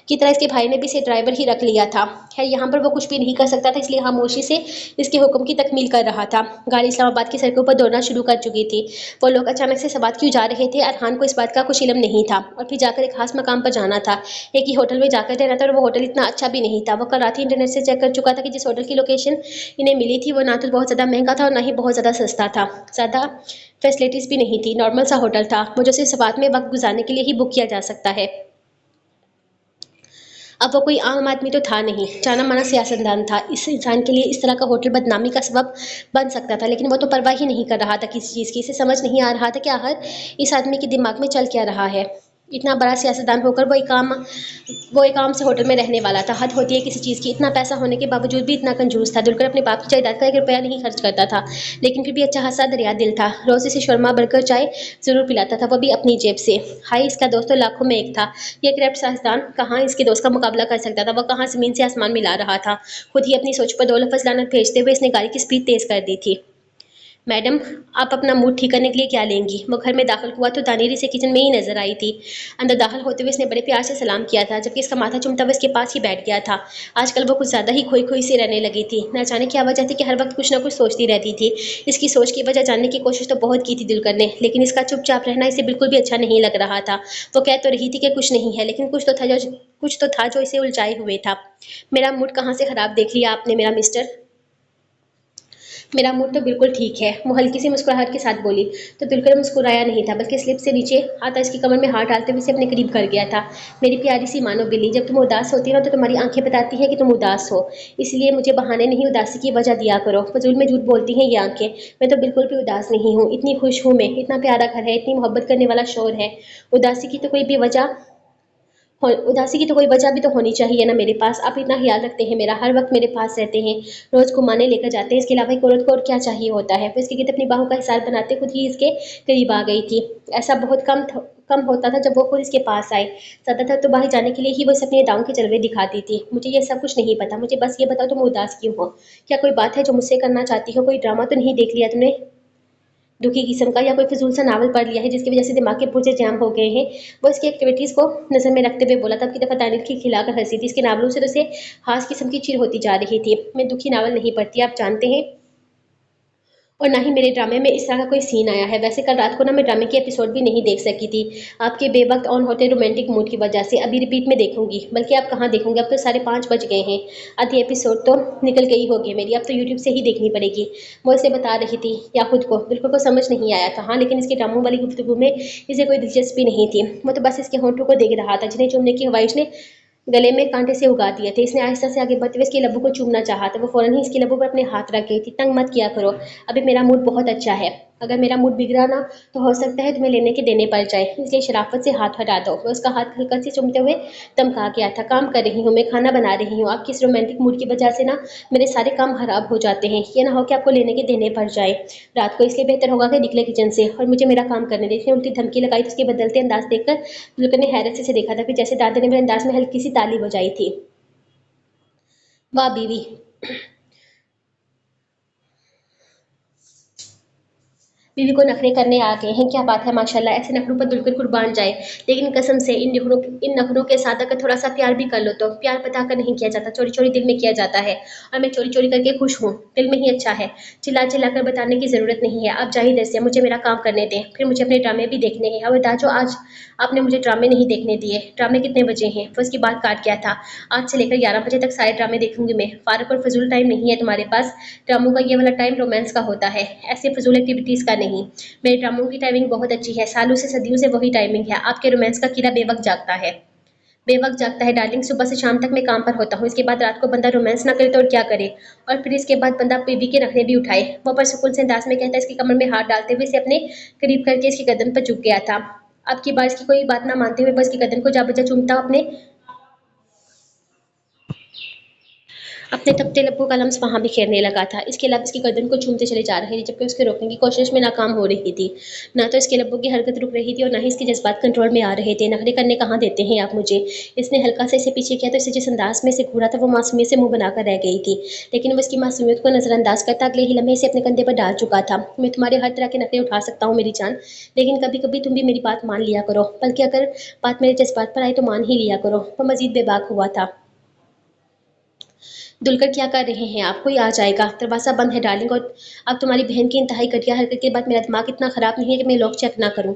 की तरह इसके भाई ने भी इसे ड्राइवर ही रख लिया था। खैर यहाँ पर वो कुछ भी नहीं कर सकता था, इसलिए खामोशी से इसके हुक्म की तकमील कर रहा था। गाड़ी इस्लामाबाद की सड़कों पर दौड़ना शुरू कर चुकी थी। वो लोग अचानक से सवात क्यों जा रहे थे, अरहान को इस बात का कुछ इल्म नहीं था। और फिर जाकर एक खास मकाम पर जाना था। एक ही होटल में जाकर रहना था, और वो होटल इतना अच्छा भी नहीं था। वो कल रात ही इंटरनेट से चेक कर चुका था कि जिस होटल की लोकेशन इन्हें मिली थी वो ना तो बहुत ज़्यादा महंगा था और ना ही बहुत ज़्यादा सस्ता था। ज़्यादा फैसिलिटीज़ भी नहीं थी, नॉर्मल सा होटल था वो जो सिर्फ सवात में वक्त गुजारने के लिए ही बुक किया जा सकता है। अब वो कोई आम आदमी तो था नहीं, जाना माना सियासतदान था। इस इंसान के लिए इस तरह का होटल बदनामी का सबब बन सकता था, लेकिन वो तो परवाह ही नहीं कर रहा था किसी चीज़ की। इसे समझ नहीं आ रहा था कि आखिर इस आदमी के दिमाग में चल क्या रहा है। इतना बड़ा सियासतदान होकर वो एक आम से होटल में रहने वाला था। हद होती है किसी चीज़ की। इतना पैसा होने के बावजूद भी इतना कंजूस था। दुलकर अपने बाप की जायदाद का 1 रुपया नहीं खर्च करता था, लेकिन फिर भी अच्छा खासा दरिया दिल था। रोज इसे शर्मा बर्गर चाय जरूर पिलाता था, वो भी अपनी जेब से। हाय, इसका दोस्त तो लाखों में एक था। ये करप्ट साइंसदान कहाँ इसके दोस्त का मुकाबला कर सकता था। वो कहाँ जमीन से आसमान मिला रहा था। खुद ही अपनी सोच पर 2 लफ्ज लानत भेजते हुए इसने गाड़ी की स्पीड तेज कर दी थी। मैडम, आप अपना मूड ठीक करने के लिए क्या लेंगी? वो घर में दाखिल हुआ तो दानेरी से किचन में ही नजर आई थी। अंदर दाखिल होते हुए इसने बड़े प्यार से सलाम किया था, जबकि इसका माथा चुमता हुआ इसके पास ही बैठ गया था। आजकल वो कुछ ज्यादा ही खोई खोई से रहने लगी थी। न जाने क्या वजह थी कि हर वक्त कुछ ना कुछ सोचती रहती थी। इसकी सोच की वजह जानने की कोशिश तो बहुत की थी दिलकर ने, लेकिन इसका चुपचाप रहना इसे बिल्कुल भी अच्छा नहीं लग रहा था। वो कह तो रही थी कि कुछ नहीं है, लेकिन कुछ तो था जो इसे उलझाए हुए था। मेरा मूड कहाँ से खराब देख लिया आपने मेरा मिस्टर? मेरा मूड तो बिल्कुल ठीक है, वो हल्की सी मुस्कुराहट के साथ बोली। तो दुलकर मुस्कुराया नहीं था, बल्कि स्लिप से नीचे आता इसकी कमर में हाथ डालते हुए इसे अपने करीब कर गया था। मेरी प्यारी सी मानो बिल्ली, जब तुम उदास होती हो ना तो तुम्हारी आंखें बताती हैं कि तुम उदास हो। इसलिए मुझे बहाने नहीं, उदासी की वजह दिया करो। फजूल में झूठ बोलती हैं ये आंखें। मैं तो बिल्कुल भी उदास नहीं हूँ। इतनी खुश हूँ मैं, इतना प्यारा घर है, इतनी मोहब्बत करने वाला शोर है। उदासी की तो कोई भी वजह उदासी की तो कोई वजह भी तो होनी चाहिए ना मेरे पास। आप इतना ख्याल रखते हैं मेरा, हर वक्त मेरे पास रहते हैं, रोज घुमाने लेकर जाते हैं। इसके अलावा एक औरत को और क्या चाहिए होता है? वो इसके गिद्ध अपनी बाहों का हिसार बनाते खुद ही इसके करीब आ गई थी। ऐसा बहुत कम होता था जब वो खुद इसके पास आए। ज्यादातर तो बाहर जाने के लिए ही वो इसे अपने दांव के जलवे दिखाती थी। मुझे ये सब कुछ नहीं पता, मुझे बस ये बताओ तुम उदास क्यों हो? क्या कोई बात है जो मुझसे करना चाहती हो? कोई ड्रामा तो नहीं देख लिया तुमने दुखी किस्म का, या कोई फिजूल सा नावल पढ़ लिया है जिसकी वजह से दिमाग के पुर्जे जाम हो गए हैं? वो इसकी एक्टिविटीज़ को नज़र में रखते हुए बोला। तब की दफ़ा दानिश की खिलाकर हंसी थी। इसके नावलों से तो उसे खास किस्म की चिढ़ होती जा रही थी। मैं दुखी नावल नहीं पढ़ती, आप जानते हैं, और ना ही मेरे ड्रामे में इस तरह का कोई सीन आया है। वैसे कल रात को ना मैं ड्रामे की एपिसोड भी नहीं देख सकी थी, आपके बेवक्त ऑन होते रोमांटिक मूड की वजह से। अभी रिपीट में देखूंगी, बल्कि आप कहाँ देखूंगी, अब तो 5:30 बज गए हैं। आधी एपिसोड तो निकल गई होगी मेरी, अब तो यूट्यूब से ही देखनी पड़ेगी। वो इसे बता रही थी, या खुद को बिल्कुल को समझ नहीं आया था। हाँ, लेकिन इसके ड्रामों वाली गुफ्तगू में इसे कोई दिलचस्पी नहीं थी। वो तो बस इसके होंठों को देख रहा था, जिन्हें चूमने की ख्वाहिश ने गले में कांटे से उगा दिए थे। इसने आहिस्ता से आगे बढ़ते हुए इसके लबों को चूमना चाहा तो वो फौरन ही इसके लबों पर अपने हाथ रख गई थी। तंग मत किया करो, अभी मेरा मूड बहुत अच्छा है। अगर मेरा मूड बिगड़ा ना तो हो सकता है तुम्हें लेने के देने पड़ जाए, इसलिए शराफत से हाथ हटा दो। वो उसका हाथ हल्का से चूमते हुए धमका गया था। काम कर रही हूँ मैं, खाना बना रही हूँ। आपकी इस रोमांटिक मूड की वजह से ना मेरे सारे काम खराब हो जाते हैं। ये ना हो कि आपको लेने के देने पड़ जाए रात को, इसलिए बेहतर होगा कि निकले किचन से और मुझे मेरा काम करने दे। इसने उल्टी धमकी लगाई तो उसके बदलते अंदाज देखकर जुल्कर ने हैरत से इसे देखा था, फिर जैसे दादा ने मेरे अंदाज में हल्की सी ताली बजाई थी। वाह बीवी, बीवी को नखरे करने आ गए हैं, क्या बात है माशाल्लाह। ऐसे नखरों पर दुल्हन कुर्बान जाए, लेकिन कसम से इन नखरों के साथ अगर थोड़ा सा प्यार भी कर लो तो प्यार बताकर नहीं किया जाता, चोरी चोरी दिल में किया जाता है। और मैं चोरी चोरी करके खुश हूँ, दिल में ही अच्छा है। चिल्ला चिल्ला कर बताने की जरूरत नहीं है। आप जाहिर इधर से, मुझे मेरा काम करने दें, फिर मुझे अपने ड्रामे भी देखने हैं। और दाजो, आज आपने मुझे ड्रामे नहीं देखने दिए। ड्रामे कितने बजे हैं? वो उसकी बात काट गया था। आज से लेकर 11 बजे तक सारे ड्रामे देखूंगी मैं। फारक और फजूल टाइम नहीं है तुम्हारे पास। ड्रामों का ये वाला टाइम रोमांस का होता है, ऐसे फजूल एक्टिविटीज का नहीं। मेरे ड्रामों की टाइमिंग बहुत अच्छी है, सालों से सदियों से वही टाइमिंग है। आपके रोमांस का कीड़ा बेवक्त जागता है। बेवक्त जागता है डार्लिंग, सुबह से शाम तक मैं काम पर होता हूँ, इसके बाद रात को बंदा रोमांस ना करे तो और क्या करे। और फिर इसके बाद बंदा बीवी के नखरे भी उठाए। वो परसुकून से अंदाज में कहता है, इसके कमर में हाथ डालते हुए इसे अपने करीब करके इसकी गर्दन पर झुक गया था। अब की बार इसकी कोई बात ना मानते हुए बस की गर्दन को जा बजा चूमता अपने अपने तपते लप्पू का लम्स वहां भी खेलने लगा था। इसके लब्स इसकी गर्दन को चूमते चले जा रहे थे, जबकि उसके रोकने की कोशिश में नाकाम हो रही थी। ना तो इसके लब्बों की हरकत रुक रही थी और ना ही इसके जज्बात कंट्रोल में आ रहे थे। नखरे करने कहाँ देते हैं आप मुझे। इसने हल्का सा इसे पीछे किया तो इसे जिस अंदाज में से घूरा था वो मासूमियत से मुंह बनाकर रह गई थी। लेकिन वो इसकी मासूमियत को नजरअंदाज करता अगले ही लम्हे इसे अपने कंधे पर डाल चुका था। मैं तुम्हारे हर तरह के नखरे उठा सकता हूँ मेरी जान, लेकिन कभी कभी तुम भी मेरी बात मान लिया करो, बल्कि अगर बात मेरे जज्बात पर आए तो मान ही लिया करो। वो मजीद बेबाक हुआ था। दुलकर क्या कर रहे हैं आप, कोई आ जाएगा, दरवाज़ा बंद है डार्लिंग। और अब तुम्हारी बहन की इंतहाई घटिया हरकत के बाद मेरा दिमाग इतना ख़राब नहीं है कि मैं लॉक चेक ना करूं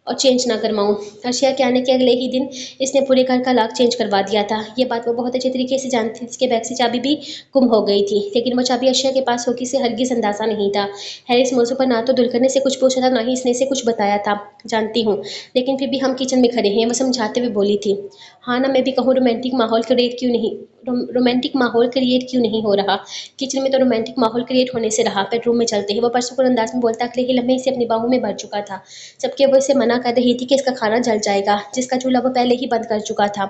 और चेंज ना करवाऊँ। अर्शिया के आने के अगले ही दिन इसने पूरे घर का लॉक चेंज करवा दिया था। ये बात वो बहुत अच्छे तरीके से जानती थी। इसके बैग से चाबी भी गुम हो गई थी, लेकिन वो चाबी अर्शिया के पास होगी इसे हरगिज अंदाजा नहीं था। हैरिस इस मौजू पर ना तो दुलकर ने से कुछ पूछा था, ना ही इसने इसे कुछ बताया था। जानती हूँ, लेकिन फिर भी हम किचन में खड़े हैं, वो समझाते हुए बोली थी। हाँ ना, मैं भी कहूँ रोमांटिक माहौल क्रिएट क्यों नहीं हो रहा। किचन में तो रोमांटिक माहौल क्रिएट होने से रहा, बेडरूम में चलते हैं। वो परसुकुर अंदाज में बोलता अगले ही लम्हे इसे अपनी बाहों में भर चुका था, जबकि वो इसे मना कर रही थी कि इसका खाना जल जाएगा, जिसका चूल्हा वो पहले ही बंद कर चुका था।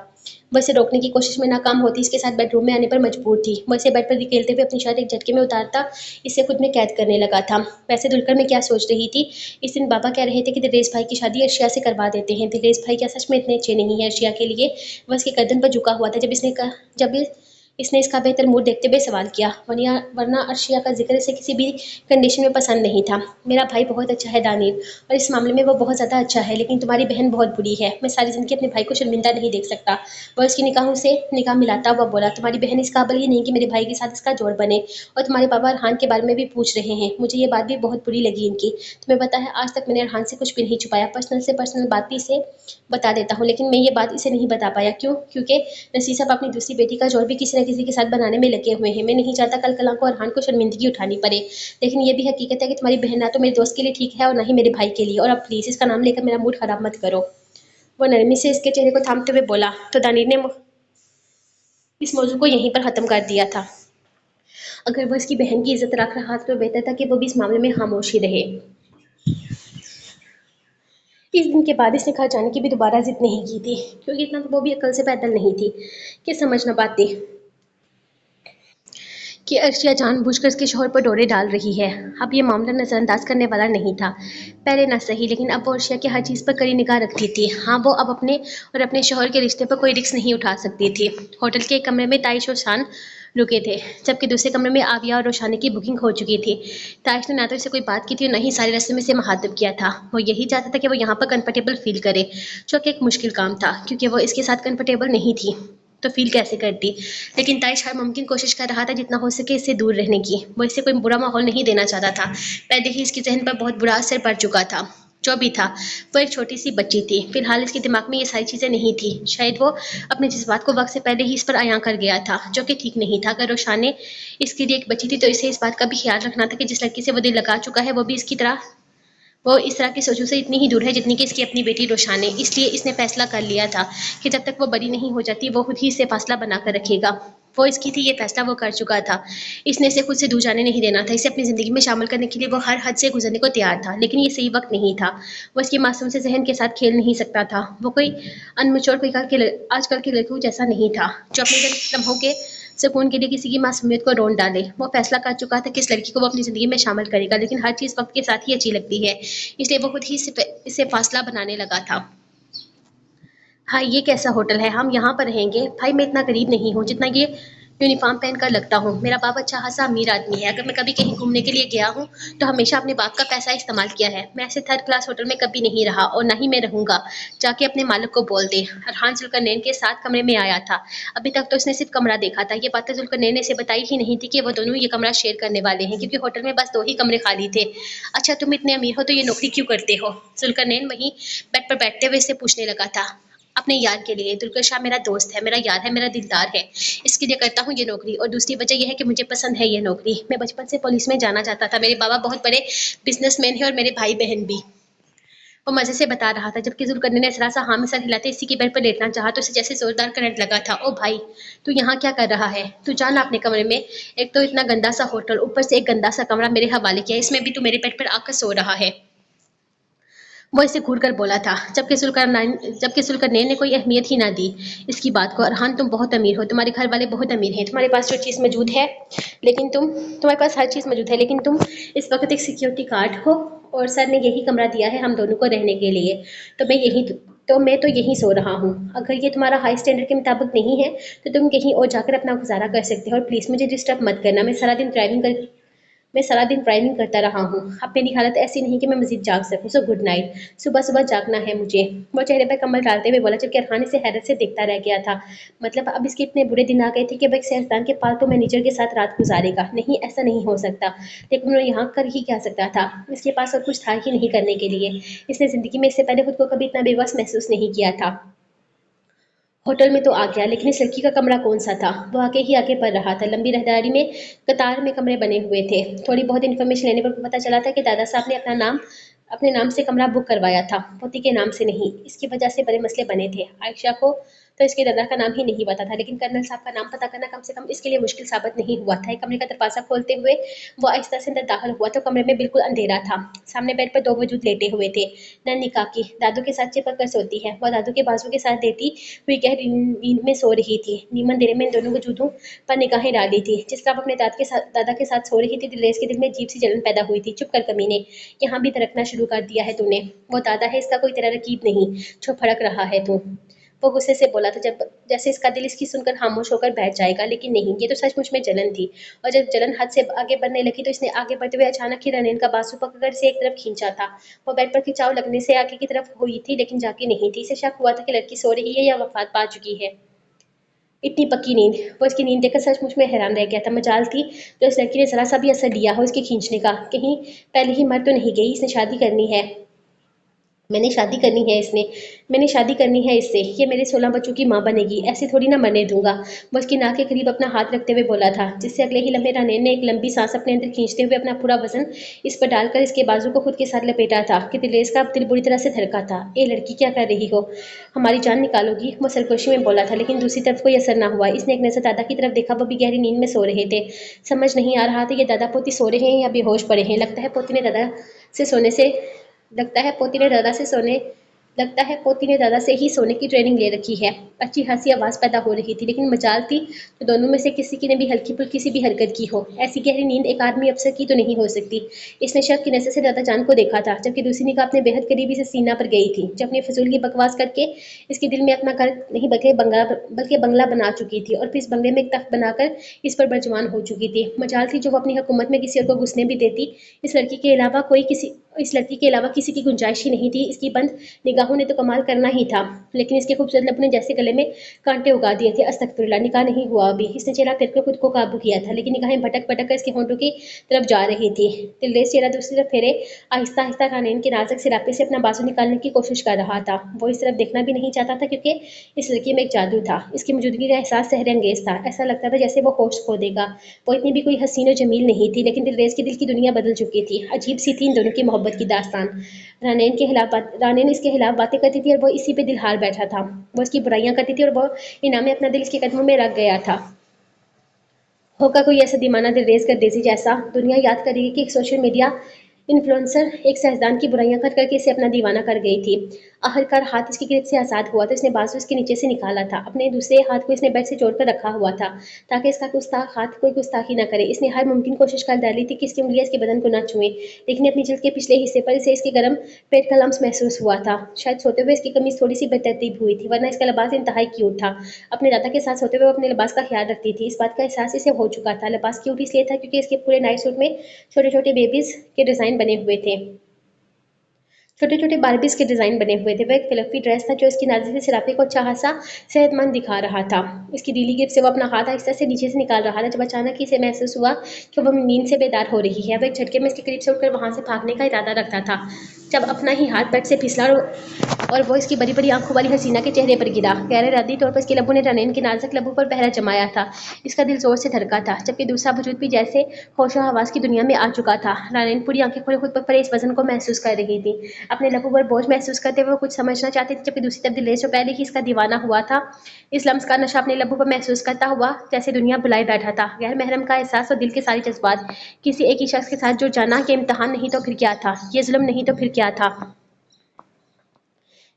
वो इसे रोकने की कोशिश में नाकाम होती, इसके साथ बेडरूम में आने पर मजबूर थी। वो इसे बेड पर धकेलते हुए अपनी शर्ट एक झटके में उतारता इसे खुद में कैद करने लगा था। वैसे दुलकर मैं क्या सोच रही थी, इस दिन बाबा कह रहे थे कि दिलेश भाई की शादी अर्शिया से करवा देते हैं। दिलेश भाई क्या सच में इतने अच्छे नहीं है अर्शिया के लिए। वह उसके गर्दन पर झुका हुआ था जब इसने इसका बेहतर मूड देखते हुए सवाल किया, वरना वरना अर्शिया का जिक्र इसे किसी भी कंडीशन में पसंद नहीं था। मेरा भाई बहुत अच्छा है दानिर, और इस मामले में वो बहुत ज़्यादा अच्छा है, लेकिन तुम्हारी बहन बहुत बुरी है। मैं सारी ज़िंदगी अपने भाई को शर्मिंदा नहीं देख सकता। वह उसकी निगाहों से निगाह मिलाता हुआ बोला, तुम्हारी बहन इस काबिल ही नहीं कि मेरे भाई के साथ इसका जोड़ बने। और तुम्हारे पापा अरहान के बारे में भी पूछ रहे हैं। मुझे ये बात भी बहुत बुरी लगी इनकी। तुम्हें पता है, आज तक मैंने अरहान से कुछ भी नहीं छुपाया। पर्सनल से पर्सनल बात भी इसे बता देता हूँ, लेकिन मैं ये बात इसे नहीं बता पाया। क्यों? क्योंकि नसीर साहब अपनी दूसरी बेटी का जोड़ भी किसी न किसी के साथ बनाने में लगे हुए हैं। मैं नहीं चाहता कल कल को अरहान को शर्मिंदगी उठानी पड़े। लेकिन ये भी हकीकत है कि तुम्हारी बहन ना तो मेरे दोस्त के लिए ठीक है और ना ही मेरे भाई के लिए। और अब प्लीज़ इसका नाम लेकर मेरा मूड खराब मत करो। वो नरमी से इसके चेहरे को थामते हुए बोला। तो दानिर ने इस मौजू को यहीं पर ख़त्म कर दिया था। अगर वो इसकी बहन की इज्जत रख रहा तो बेहतर था कि वो भी इस मामले में खामोश ही रहे। इस दिन के बाद इसने घर जाने की भी दोबारा जिद नहीं की थी, क्योंकि इतना तो वो भी अकल से पैदल नहीं थी कि समझ न पाती कि अर्शिया जानबूझकर उसके शौहर पर डोरे डाल रही है। अब ये मामला नज़रअंदाज करने वाला नहीं था। पहले ना सही, लेकिन अब वो अर्शिया की हर चीज़ पर कड़ी निगाह रखती थी। हाँ, वो अब अपने और अपने शौहर के रिश्ते पर कोई रिस्क नहीं उठा सकती थी। होटल के एक कमरे में ताइश और शान रुके थे, जबकि दूसरे कमरे में आविया और रोशानी की बुकिंग हो चुकी थी। ताइश ने ना तो इसे कोई बात की थी और ना ही सारे रास्ते में से मुखातिब किया था। वो यही चाहता था कि वो यहाँ पर कंफर्टेबल फील करे, जो कि एक मुश्किल काम था, क्योंकि वो इसके साथ कंफर्टेबल नहीं थी तो फील कैसे करती। लेकिन ताइश हर मुमकिन कोशिश कर रहा था जितना हो सके इससे दूर रहने की। वो इसे कोई बुरा माहौल नहीं देना चाहता था। पहले ही इसके जहन पर बहुत बुरा असर पड़ चुका था। जो भी था, वो एक छोटी सी बच्ची थी। फिलहाल इसके दिमाग में ये सारी चीज़ें नहीं थी। शायद वो अपने जज्बात को वक्त से पहले ही इस पर आया कर गया था, जो कि ठीक नहीं था। अगर रोशान ने इसके लिए एक बच्ची थी तो इसे इस बात का भी ख्याल रखना था कि जिस लड़की से वो दिल लगा चुका है वो इस तरह की सोचों से इतनी ही दूर है जितनी कि इसकी अपनी बेटी रोशान है। इसलिए इसने फैसला कर लिया था कि जब तक वो बड़ी नहीं हो जाती वो खुद ही इसे फासला बनाकर रखेगा। वो इसकी थी, ये फैसला वो कर चुका था। इसने इसे खुद से दूर जाने नहीं देना था। इसे अपनी ज़िंदगी में शामिल करने के लिए वो हर हद से गुजरने को तैयार था, लेकिन ये सही वक्त नहीं था। वो इसके मासूम से जहन के साथ खेल नहीं सकता था। वो कोई अनमेच्योर आजकल के लड़कों जैसा नहीं था जो अपने लम्हों के सुकून के लिए किसी की मासूमियत को रोन डाले। वो फैसला कर चुका था कि इस लड़की को वो अपनी ज़िंदगी में शामिल करेगा, लेकिन हर चीज़ वक्त के साथ ही अच्छी लगती है। इसलिए वो खुद ही इसे फासला बनाने लगा था। हाँ, ये कैसा होटल है, हम यहाँ पर रहेंगे। भाई मैं इतना गरीब नहीं हूँ जितना ये यूनिफॉर्म पहन कर लगता हूँ। मेरा बाप अच्छा खासा अमीर आदमी है। अगर मैं कभी कहीं घूमने के लिए गया हूँ तो हमेशा अपने बाप का पैसा इस्तेमाल किया है। मैं ऐसे थर्ड क्लास होटल में कभी नहीं रहा और ना ही मैं रहूंगा। जाके अपने मालिक को बोल दे। अरहान जुल्करनैन के साथ कमरे में आया था। अभी तक तो उसने सिर्फ कमरा देखा था। ये बातें जुल्करनैन ने इसे बताई ही नहीं थी कि वो दोनों ये कमरा शेयर करने वाले हैं, क्योंकि होटल में बस 2 ही कमरे खाली थे। अच्छा, तुम इतने अमीर हो तो ये नौकरी क्यों करते हो? जुल्करनैन वहीं बेड पर बैठते हुए इसे पूछने लगा था। अपने यार के लिए। दुलकर शाह मेरा दोस्त है, मेरा यार है, मेरा दिलदार है। इसके लिए करता हूँ ये नौकरी। और दूसरी वजह यह है कि मुझे पसंद है ये नौकरी। मैं बचपन से पुलिस में जाना चाहता था। मेरे बाबा बहुत बड़े बिजनेसमैन हैं और मेरे भाई बहन भी। वो मजे से बता रहा था, जबकि जुलकरनैन ने जरा सा हाँ में सर हिलाते इसी के बेड पर लेटना चाहा तो उसे जैसे जोरदार करंट लगा था। ओ भाई, तू यहाँ क्या कर रहा है? तू जा ना अपने कमरे में। एक तो इतना गंदा सा होटल, ऊपर से एक गंदा सा कमरा मेरे हवाले किया, इसमें भी तू मेरे बेड पर आकर सो रहा है। वो इसे घूर कर बोला था, जबकि जुल्करनैन ने कोई अहमियत ही ना दी इसकी बात को। अरहान, तुम बहुत अमीर हो, तुम्हारे घर वाले बहुत अमीर हैं, तुम्हारे पास जो चीज़ मौजूद है, लेकिन तुम्हारे पास हर चीज़ मौजूद है, लेकिन तुम इस वक्त एक सिक्योरिटी गार्ड हो और सर ने यही कमरा दिया है हम दोनों को रहने के लिए। तो मैं यहीं सो रहा हूँ। अगर ये तुम्हारा हाई स्टैंडर्ड के मुताबिक नहीं है तो तुम कहीं और जाकर अपना गुजारा कर सकते हो, और प्लीज़ मुझे डिस्टर्ब मत करना। मैं सारा दिन ड्राइविंग करता रहा हूँ। अब मेरी हालत ऐसी नहीं कि मैं मज़ीद जाग सकूँ, सो गुड नाइट। सुबह-सुबह जागना है मुझे। वो चेहरे पर कम्बल डालते हुए बोला, जबकि अरहान इसे हैरत से देखता रह गया था। मतलब अब इसके इतने बुरे दिन आ गए थे कि अब एक सियासतदान के पालतू मैनेजर के साथ रात गुज़ारेगा। नहीं, ऐसा नहीं हो सकता। लेकिन वो यहाँ कर ही क्या सकता था? इसके पास और कुछ था ही नहीं करने के लिए। इसने ज़िंदगी में इससे पहले खुद को कभी इतना बेबस महसूस नहीं किया था। होटल में तो आ गया, लेकिन इस लड़की का कमरा कौन सा था? वो आगे ही आगे बढ़ रहा था। लंबी रहदारी में कतार में कमरे बने हुए थे। थोड़ी बहुत इन्फॉर्मेशन लेने पर पता चला था कि दादा साहब ने अपने नाम से कमरा बुक करवाया था, पोती के नाम से नहीं। इसकी वजह से बड़े मसले बने थे। आयशा को तो इसके दादा का नाम ही नहीं पता था, लेकिन कर्नल साहब का नाम पता करना कम से कम इसके लिए मुश्किल साबित नहीं हुआ था। एक कमरे का दरवाजा खोलते हुए वो आहिस्ता से अंदर दाखिल हुआ तो कमरे में बिल्कुल अंधेरा था। सामने बेड पर दो वजूद लेटे हुए थे। नन्ही काकी दादू के साथ चिपक कर सोती है, वह दादू के बाजू के साथ देती हुई गहरी नींद में सो रही थी। नीमन देर में इन दोनों वजूदों पर निगाहें डाली थी। जिस तरह अपने दादा के साथ सो रही थी, दिलेस के दिल में अजीब सी जलन पैदा हुई थी। चुप कर कमीने, यहाँ भी धड़कना शुरू कर दिया है तूने। वो दादा है, इसका कोई तेरा रकीब नहीं जो फड़क रहा है तू। वो गुस्से से बोला था, जब जैसे इसका दिल इसकी सुनकर खामोश होकर बैठ जाएगा। लेकिन नहीं, ये तो सचमुच में जलन थी। और जब जलन हद से आगे बढ़ने लगी तो इसने आगे बढ़ते हुए अचानक ही रनीन का बाजू पकड़कर इसे एक तरफ खींचा था। वो बेड पर खिंचाव लगने से आगे की तरफ हुई थी, लेकिन जाके नहीं थी। इसे शक हुआ था कि लड़की सो रही है या वफात पा चुकी है। इतनी पक्की नींद। वो इसकी नींद देखकर सचमुच में हैरान रह गया था। मजाल थी तो इस लड़की ने जरा सा भी असर लिया हो इसके खींचने का। कहीं पहले ही मर तो नहीं गई? इसने शादी करनी है। मैंने शादी करनी है इसने मैंने शादी करनी है इससे। ये मेरे 16 बच्चों की माँ बनेगी, ऐसे थोड़ी ना मरने दूंगा। वो उसकी नाक के करीब अपना हाथ रखते हुए बोला था, जिससे अगले ही लम्हे रानैन ने एक लंबी सांस अपने अंदर खींचते हुए अपना पूरा वजन इस पर डालकर इसके बाजू को खुद के साथ लपेटा था कि दिलेस का दिल बुरी तरह से धड़का था। ए लड़की, क्या कर रही हो? हमारी जान निकालोगी? वो सरगोशी में बोला था, लेकिन दूसरी तरफ कोई असर ना हुआ। इसने एक नजर दादा की तरफ देखा, वो भी गहरी नींद में सो रहे थे। समझ नहीं आ रहा था ये दादा पोती सो रहे हैं या बेहोश पड़े हैं। से सोने से लगता है पोती ने दादा से सोने लगता है पोती ने दादा से ही सोने की ट्रेनिंग ले रखी है। अच्छी खासी आवाज़ पैदा हो रही थी, लेकिन मजाल थी तो दोनों में से किसी की ने भी हल्की फुल्की सी भी हरकत की हो। ऐसी गहरी नींद एक आदमी अफसर की तो नहीं हो सकती। इसने शक की नजर से दादा जान को देखा था, जबकि दूसरी निगाह अपने बेहद करीबी से सीना पर गई थी, जो अपनी फजूल की बकवास करके इसके दिल में अपना घर नहीं बल्कि बंगला बना चुकी थी, और फिर इस बंगले में एक तख्त बनाकर इस पर बरजमान हो चुकी थी। मजाल थी जो वो अपनी हुकूमत में किसी और को घुसने भी देती। इस लड़की के अलावा किसी की गुंजाइश ही नहीं थी। इसकी बंद निगाहों ने तो कमाल करना ही था, लेकिन इसके खूबसूरत लब ने जैसे गले में कांटे उगा दिए थे। अस्तगफिरुल्लाह, निकाह नहीं हुआ अभी। इसने चेहरा फेर कर खुद को काबू किया था, लेकिन निगाहें भटक भटक कर इसके होंठों की तरफ जा रही थी। दिलरेज चेहरा दूसरी तरफ फेरे आहिस्ता आहिस्ता कानैन के नाजुक सिरापे से अपना बाजू निकालने की कोशिश कर रहा था। वो इस तरफ देखना भी नहीं चाहता था, क्योंकि इस लड़की में एक जादू था। इसकी मौजूदगी का एहसास सहरंगेज था। ऐसा लगता था जैसे वो होश खो देगा। वो इतनी भी कोई हसीन और जमील नहीं थी, लेकिन दिलरेज के दिल की दुनिया बदल चुकी थी। अजीब सी थी इन दोनों की मोहब्बत की दास्तान। रानैन इसके खिलाफ बातें करती थी और वो इसी पे दिल हार बैठा था। वो इसकी बुराइयां करती थी और वो इनाम में अपना दिल इसके कदमों में रख गया था। होगा कोई ऐसा दीवाना दिल रेज कर देसी जैसा। दुनिया याद करेगी कि एक सोशल मीडिया इन्फ्लुएंसर एक साइंसदान की बुराइयां कर करके इसे अपना दीवाना कर गई थी। आखिरकार हाथ इसकी ग्रिप से आज़ाद हुआ तो इसने बाजू इसके नीचे से निकाला था। अपने दूसरे हाथ को इसने बेड से जोड़कर रखा हुआ था, ताकि इसका गुस्ताख हाथ कोई गुस्ताखी न करे। इसने हर मुमकिन कोशिश कर डाली थी कि इसकी उंगलियां इसके बदन को न छुएं, लेकिन अपनी जिल्द के पिछले हिस्से पर इसे इसके गर्म पेट का लम्स महसूस हुआ था। शायद सोते हुए इसकी कमीज थोड़ी सी बेतरतीब हुई थी, वरना इसका लिबास इंतहाई क्यूट था। अपने दादा के साथ सोते हुए वो अपने लिबास का ख्याल रखती थी। इस बात का एहसास इसे हो चुका था। लिबास क्यूट इसलिए था क्योंकि इसके पूरे नाइट सूट में छोटे छोटे बेबीज के डिजाइन बने हुए थे। छोटे छोटे बारबीज के डिजाइन बने हुए थे। वह एक फ्लफी ड्रेस था जो इसकी नाजुक से सिरापे को अच्छा खासा सेहतमंद दिखा रहा था। इसकी ढीली गिर से वो अपना हाथ आहिस्ता से नीचे से निकाल रहा था, जब अचानक ही इसे महसूस हुआ कि वह नींद से बेदार हो रही है। वह एक झटके में इसके करीब से उठकर वहां से भागने का इरादा रखता था। जब अपना ही हाथ बेड से फिसला और वो इसकी बड़ी बड़ी आंखों वाली हसीना के चेहरे पर गिरा। गहरे रद्दी तौर पर इसके लबों ने रनैन के नाजुक लबों पर पहरा जमाया था। इसका दिल जोर से धड़का था, जबकि दूसरा वजूद भी जैसे होशो हवास की दुनिया में आ चुका था। रनैन पूरी आंखें खोले खुद पर पड़े इस वजन को महसूस कर रही थी। अपने लबों पर बोझ महसूस करते हुए वो कुछ समझना चाहती थी, जबकि दूसरी तरफ दिलेर जो पहले ही इसका दीवाना हुआ था, इस लम्स का नशा अपने लबों पर महसूस करता हुआ जैसे दुनिया बुलाए बैठा था। गैर महरम का एहसास और दिल के सारे जज्बात किसी एक ही शख्स के साथ जो जाना कि इम्तहान नहीं तो फिर क्या था, ये जुल्म नहीं तो फिर क्या था।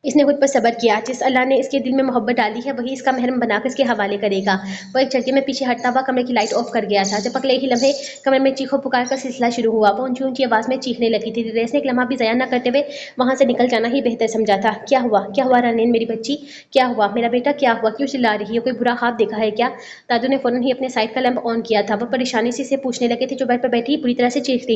इसने खुद पर सब्र किया। जिस अल्लाह ने इसके दिल में मोहब्बत डाली है वही इसका महरम बनाकर इसके हवाले करेगा। वो एक झटके में पीछे हटता हुआ कमरे की लाइट ऑफ कर गया था। जब अगले ही लम्हे कमरे में चीखों पुकार का सिलसिला शुरू हुआ। वो ऊंची ऊंची आवाज में चीखने लगी थी। रेस ने एक लम्हा भी ज़या न करते हुए वहां से निकल जाना ही बेहतर समझा था। क्या हुआ, क्या हुआ रनैन मेरी बच्ची, क्या हुआ मेरा बेटा, क्या हुआ, क्यों चिल्ला रही हो, कोई बुरा ख्वाब देखा है क्या? दादू ने फौरन ही अपने साइड का लैंप ऑन किया था। वो परेशानी से इसे पूछने लगे थे जो बेड पर बैठी बुरी तरह से चीख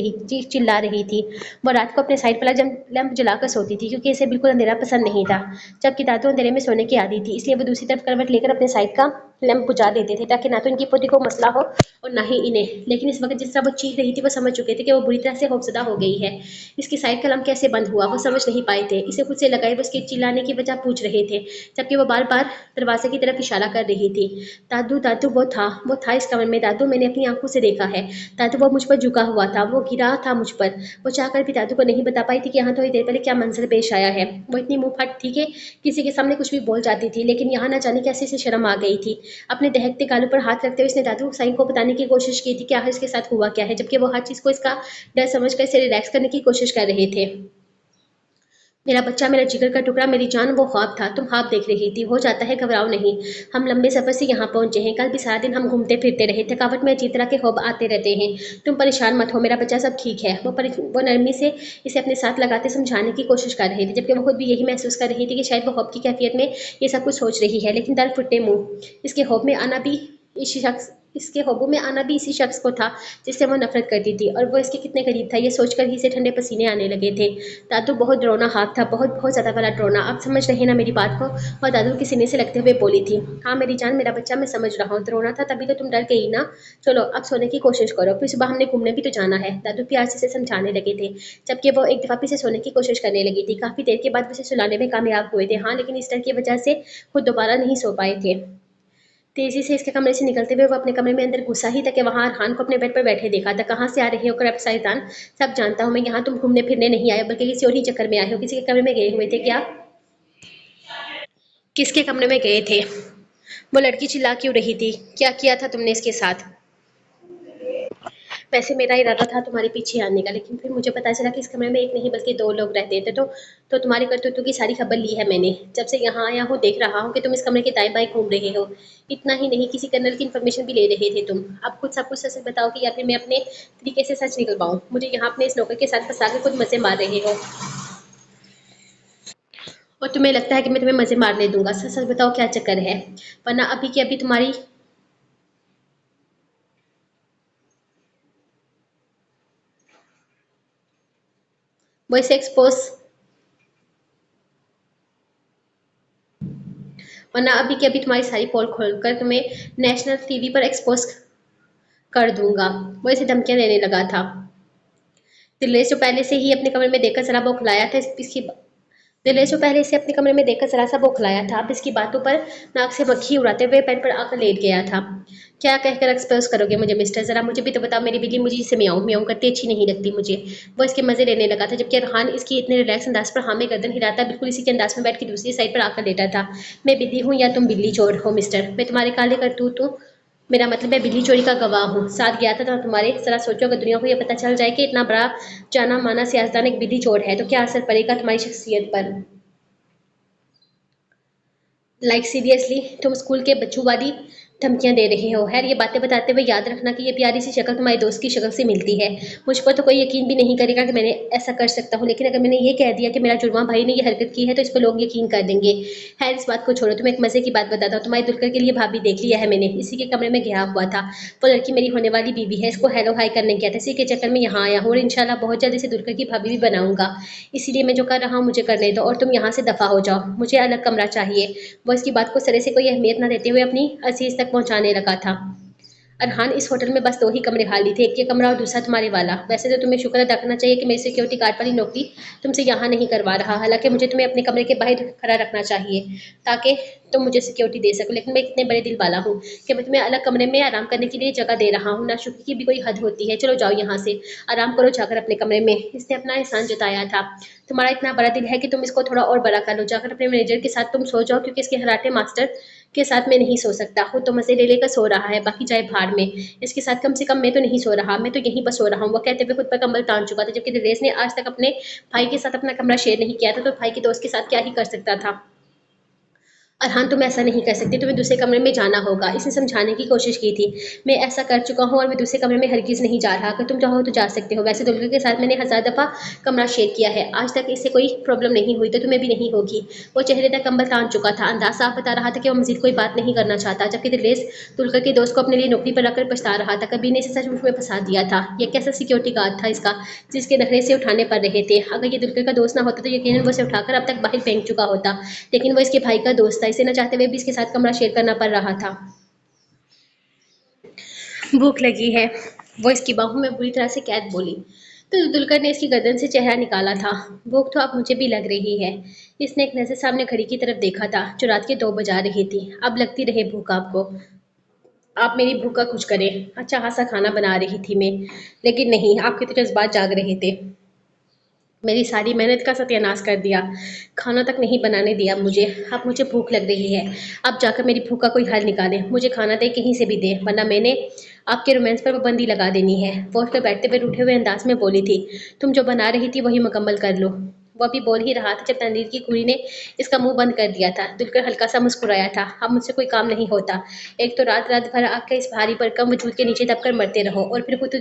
चिल्ला रही थी। वो रात को अपने साइड वाला लैंप जलाकर सोती थी क्योंकि इसे बिल्कुल अंधेरा पसंद नहीं था, जबकि दादू अंधेरे में सोने की आदी थी, इसलिए वो दूसरी तरफ करवट लेकर अपने साइड का लैंप बुझा देते थे ताकि ना तो इनकी पोती को मसला हो और ना ही इन्हें। लेकिन इस वक्त जिस तरह वो चीख रही थी वो समझ चुके थे कि वो बुरी तरह से खौफजदा हो गई है। इसकी साइड का लैंप कैसे बंद हुआ वो समझ नहीं पाए थे। इसे खुद से लगाए वो उसके चिल्लाने की वजह पूछ रहे थे, जबकि वो बार बार दरवाजे की तरफ इशारा कर रही थी। दादू दादू वो था इस कमरे में, दादू मैंने अपनी आंखों से देखा है। दादू वो मुझ पर झुका हुआ था, वो गिरा था मुझ पर। वो चाहकर भी दादू को नहीं बता पाई थी कि यहाँ थोड़ी देर पहले क्या मंजर पेश आया है। वो इतनी मुंह फट थी कि किसी के सामने कुछ भी बोल जाती थी, लेकिन यहाँ ना जाने कैसे से शर्म आ गई थी। अपने दहकते गालों पर हाथ रखते हुए इसने दादू साईं को बताने की कोशिश की थी कि आखिर इसके साथ हुआ क्या है, जबकि वो हर चीज को इसका डर समझकर इसे रिलैक्स करने की कोशिश कर रहे थे। मेरा बच्चा, मेरा जिगर का टुकड़ा, मेरी जान, वो ख्वाब था, तुम ख्वाब देख रही थी, हो जाता है, घबराओ नहीं। हम लंबे सफर से यहाँ पहुंचे हैं, कल भी सारा दिन हम घूमते फिरते रहे, थकावट में अजीब तरह के ख्वाब आते रहते हैं। तुम परेशान मत हो, मेरा बच्चा सब ठीक है। वो नरमी से इसे अपने साथ लगाते समझाने की कोशिश कर रही थी, जबकि वो खुद भी यही महसूस कर रही थी कि शायद वो ख्वाब की कैफियत में ये सब कुछ सोच रही है। लेकिन दर फुटे मुंह इसके ख्वाब में आना भी इसी शख्स इसके ख्वाबों में आना भी इसी शख्स को था जिससे वो नफरत करती थी, और वो इसके कितने करीब था ये सोचकर ही इसे ठंडे पसीने आने लगे थे। दादू बहुत डरावना हाथ था, बहुत बहुत ज्यादा वाला डरावना। आप समझ रहे ना मेरी बात को? और दादू के सीने से लगते हुए बोली थी, हाँ मेरी जान, मेरा बच्चा, मैं समझ रहा हूँ, डरावना था तभी तो तुम डर गई ना। चलो अब सोने की कोशिश करो, फिर सुबह हमने घूमने भी तो जाना है। दादू प्यार से इसे समझाने लगे थे, जबकि वो एक दफा फिर से सोने की कोशिश करने लगी थी। काफी देर के बाद वो इसे सुलाने में कामयाब हुए थे, हाँ, लेकिन इस डर की वजह से खुद दोबारा नहीं सो पाए थे। तेजी से इसके कमरे से निकलते हुए वो अपने कमरे में अंदर घुसा ही था कि वहां अरहान को अपने बेड पर बैठे देखा था। कहाँ से आ रहे हो कर साइदान, सब जानता हूँ मैं, यहाँ तुम घूमने फिरने नहीं आए बल्कि किसी और ही चक्कर में आए हो। किसी के कमरे में गए हुए थे क्या? किसके कमरे में गए थे? वो लड़की चिल्ला क्यों रही थी? क्या किया था तुमने इसके साथ? वैसे मेरा इरादा था तुम्हारे पीछे आने का, लेकिन फिर मुझे पता चला कि इस कमरे में एक नहीं बल्कि दो लोग रहते थे। तो तुम्हारी करतूतों की सारी खबर ली है मैंने। जब से यहाँ आया हूँ देख रहा हूँ कि तुम इस कमरे के दाएं बाएं घूम रहे हो। इतना ही नहीं, किसी कर्नल की इन्फॉर्मेशन भी ले रहे थे तुम। अब खुद सब कुछ सच बताओ कि या फिर मैं अपने तरीके से सच निकलवाऊँ। मुझे यहाँ अपने इस नौकर के साथ फंसा के खुद मजे मार रहे हो, और तुम्हें लगता है कि मैं तुम्हें मजे मारने दूंगा? सच सच बताओ क्या चक्कर है, वरना अभी की अभी तुम्हारी वो इसे एक्सपोज वरना अभी के अभी तुम्हारी सारी पोल खोलकर तुम्हें नेशनल टीवी पर एक्सपोज कर दूंगा। वो इसे धमकियां देने लगा था। दिल्ली जो पहले से ही अपने कमरे में देखकर जरा बौखलाया था इसकी दिलेर जो पहले इसे अपने कमरे में देखकर जरा सा बौखलाया था, अब इसकी बातों पर नाक से मक्खी उड़ाते हुए बेड पर आकर लेट गया था। क्या कहकर एक्सपोज करोगे मुझे मिस्टर? जरा मुझे भी तो बताओ, मेरी बिल्ली मुझे इसे म्याऊं म्याऊं करती अच्छी नहीं लगती मुझे। वो इसके मजे लेने लगा था, जबकि अरहान इसकी इतने रिलैक्स अंदाज पर हामे गर्दन हिलाता बिल्कुल इसी के अंदाज में बैठ के दूसरी साइड पर आकर लेटा था। मैं बिल्ली हूँ या तुम बिल्ली चोर हो मिस्टर? मैं तुम्हारे काले करतूत हूँ, मेरा मतलब है बिल्ली चोरी का गवाह हूँ, साथ गया था तुम्हारे। जरा सोचो अगर दुनिया को यह पता चल जाए कि इतना बड़ा जाना माना सियासतदान एक बिल्ली चोर है तो क्या असर पड़ेगा तुम्हारी शख्सियत पर। लाइक सीरियसली तुम स्कूल के बच्चों वाली धमकियां दे रहे हो? खैर, ये बातें बताते हुए याद रखना कि ये प्यारी सी शक्ल तुम्हारे दोस्त की शक्ल से मिलती है। मुझ पर तो कोई यकीन भी नहीं करेगा कि मैंने ऐसा कर सकता हूँ, लेकिन अगर मैंने ये कह दिया कि मेरा जुड़वा भाई ने ये हरकत की है तो इस पर लोग यकीन कर देंगे। खैर, इस बात को छोड़ो, तुम्हें एक मजे की बात बताता हूँ। तुम्हारी दुल्हन के लिए भाभी देख लिया है मैंने, इसी के कमरे में गया हुआ था। वो लड़की मेरी होने वाली बीवी है, इसको हेलो हाई करने गया था, इसी के चक्कर में यहाँ आया हूँ, और इंशाल्लाह बहुत जल्द इसे दुल्हन की भाभी भी बनाऊंगा। इसीलिए मैं जो कर रहा हूँ मुझे करने दो, और तुम यहाँ से दफा हो जाओ, मुझे अलग कमरा चाहिए। वो इसकी बात को सरे से कोई अहमियत न देते हुए अपनी असीज तक पहुंचाने लगा था। अरहान, इस होटल में बस 2 ही कमरे खाली थे, एक ये कमरा और दूसरा तुम्हारे वाला। वैसे तो तुम्हें शुक्र अदा करना चाहिए कि मेरी सिक्योरिटी गार्ड वाली नौकरी तुमसे यहाँ नहीं करवा रहा। हालाँकि मुझे तुम्हें अपने कमरे के बाहर खड़ा रखना चाहिए, ताकि तुम मुझे सिक्योरिटी दे सको। लेकिन मैं इतने बड़े दिल वाला हूँ कि मैं तुम्हें अलग कमरे में आराम करने के लिए जगह दे रहा हूँ। नाशुक्री की भी कोई हद होती है। चलो जाओ यहाँ से, आराम करो जाकर अपने कमरे में। इसने अपना एहसान जताया था। तुम्हारा इतना बड़ा दिल है कि तुम इसको थोड़ा और बड़ा कर लो। जाकर अपने मैनेजर के साथ तुम सो जाओ, क्योंकि इसके कराटे मास्टर के साथ मैं नहीं सो सकता। खुद तो मजे ले लेकर सो रहा है, बाकी जाए भाड़ में। इसके साथ कम से कम मैं तो नहीं सो रहा, मैं तो यहीं पर सो रहा हूँ। वो कहते हुए खुद पर कंबल तान चुका था, जबकि नरेश ने आज तक अपने भाई के साथ अपना कमरा शेयर नहीं किया था, तो भाई के दोस्त के साथ क्या ही कर सकता था। अरहान, तुम ऐसा नहीं कर सकती, तुम्हें दूसरे कमरे में जाना होगा। इसने समझाने की कोशिश की थी। मैं ऐसा कर चुका हूँ और मैं दूसरे कमरे में हरगिज़ नहीं जा रहा। अगर तुम चाहो तो जा सकते हो। वैसे दुल्हन के साथ मैंने 1000 दफ़ा कमरा शेयर किया है, आज तक इससे कोई प्रॉब्लम नहीं हुई, तो तुम्हें भी नहीं होगी। वो चेहरे तक कंबल तान चुका था, अंदाज साफ बता रहा था कि वो मजीद कोई बात नहीं करना चाहता, जबकि दिलेस दुल्हन के दोस्त को अपने लिए नौकरी पर रखकर पछता रहा था। कभी ने इसे सचमुच में फंसा दिया था। यह कैसा सिक्योरिटी गार्ड था इसका, जिसके नखरे से उठाने पड़ रहे थे। अगर ये दुल्हन का दोस्त ना होता तो यकीनन वो इसे उठाकर अब तक बाहर फेंक चुका होता, लेकिन वो इसके भाई का दोस्त था। इसे न चाहते हुए भी इसके साथ कमरा शेयर करना पड़ रहा था। भूख लगी है, वो इसकी बाहों में बुरी तरह से कैद बोली। तो दुलकर ने इसकी गर्दन से चेहरा निकाला था। भूख तो अब मुझे भी लग रही है। इसने एक नजर सामने घड़ी की तरफ देखा था, जो रात के 2 बजा रही थी। अब लगती रहे भूख आपको, आप मेरी भूख का कुछ करें। अच्छा खासा खाना बना रही थी मैं, लेकिन नहीं, आपके तो जज्बात जाग रहे थे। मेरी सारी मेहनत का सत्यानाश कर दिया, खाना तक नहीं बनाने दिया मुझे। अब मुझे भूख लग रही है, अब जाकर मेरी भूख का कोई हल निकालें। मुझे खाना दे, कहीं से भी दे, वरना मैंने आपके रोमांस पर पाबंदी लगा देनी है। वो उठकर बैठते हुए रूठे हुए अंदाज में बोली थी। तुम जो बना रही थी वही मुकम्मल कर लो। वो अभी बोल ही रहा था जब तनवीर की कुड़ी ने इसका मुंह बंद कर दिया था। दुलकर हल्का सा मुस्कुराया था। अब मुझसे कोई काम नहीं होता। एक तो रात रात भर आग के इस भारी भरकम वजूद के नीचे दबकर मरते रहो, और फिर खुद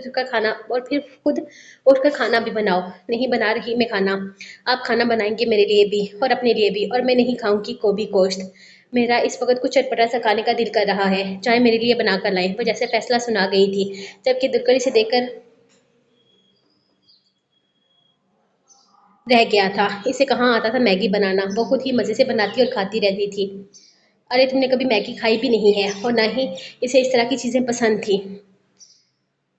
उठकर खाना भी बनाओ। नहीं बना रही मैं खाना, आप खाना बनाएंगे मेरे लिए भी और अपने लिए भी, और मैं नहीं खाऊंगी गोभी गोश्त। मेरा इस वक्त कुछ चटपटा सा खाने का दिल कर रहा है, चाहे मेरे लिए बना कर लाएं। वो जैसे फैसला सुना गई थी, जबकि दुलकर इसे देखकर रह गया था। इसे कहाँ आता था मैगी बनाना, वो खुद ही मज़े से बनाती और खाती रहती थी। अरे तुमने कभी मैगी खाई भी नहीं है, और ना ही इसे इस तरह की चीज़ें पसंद थी।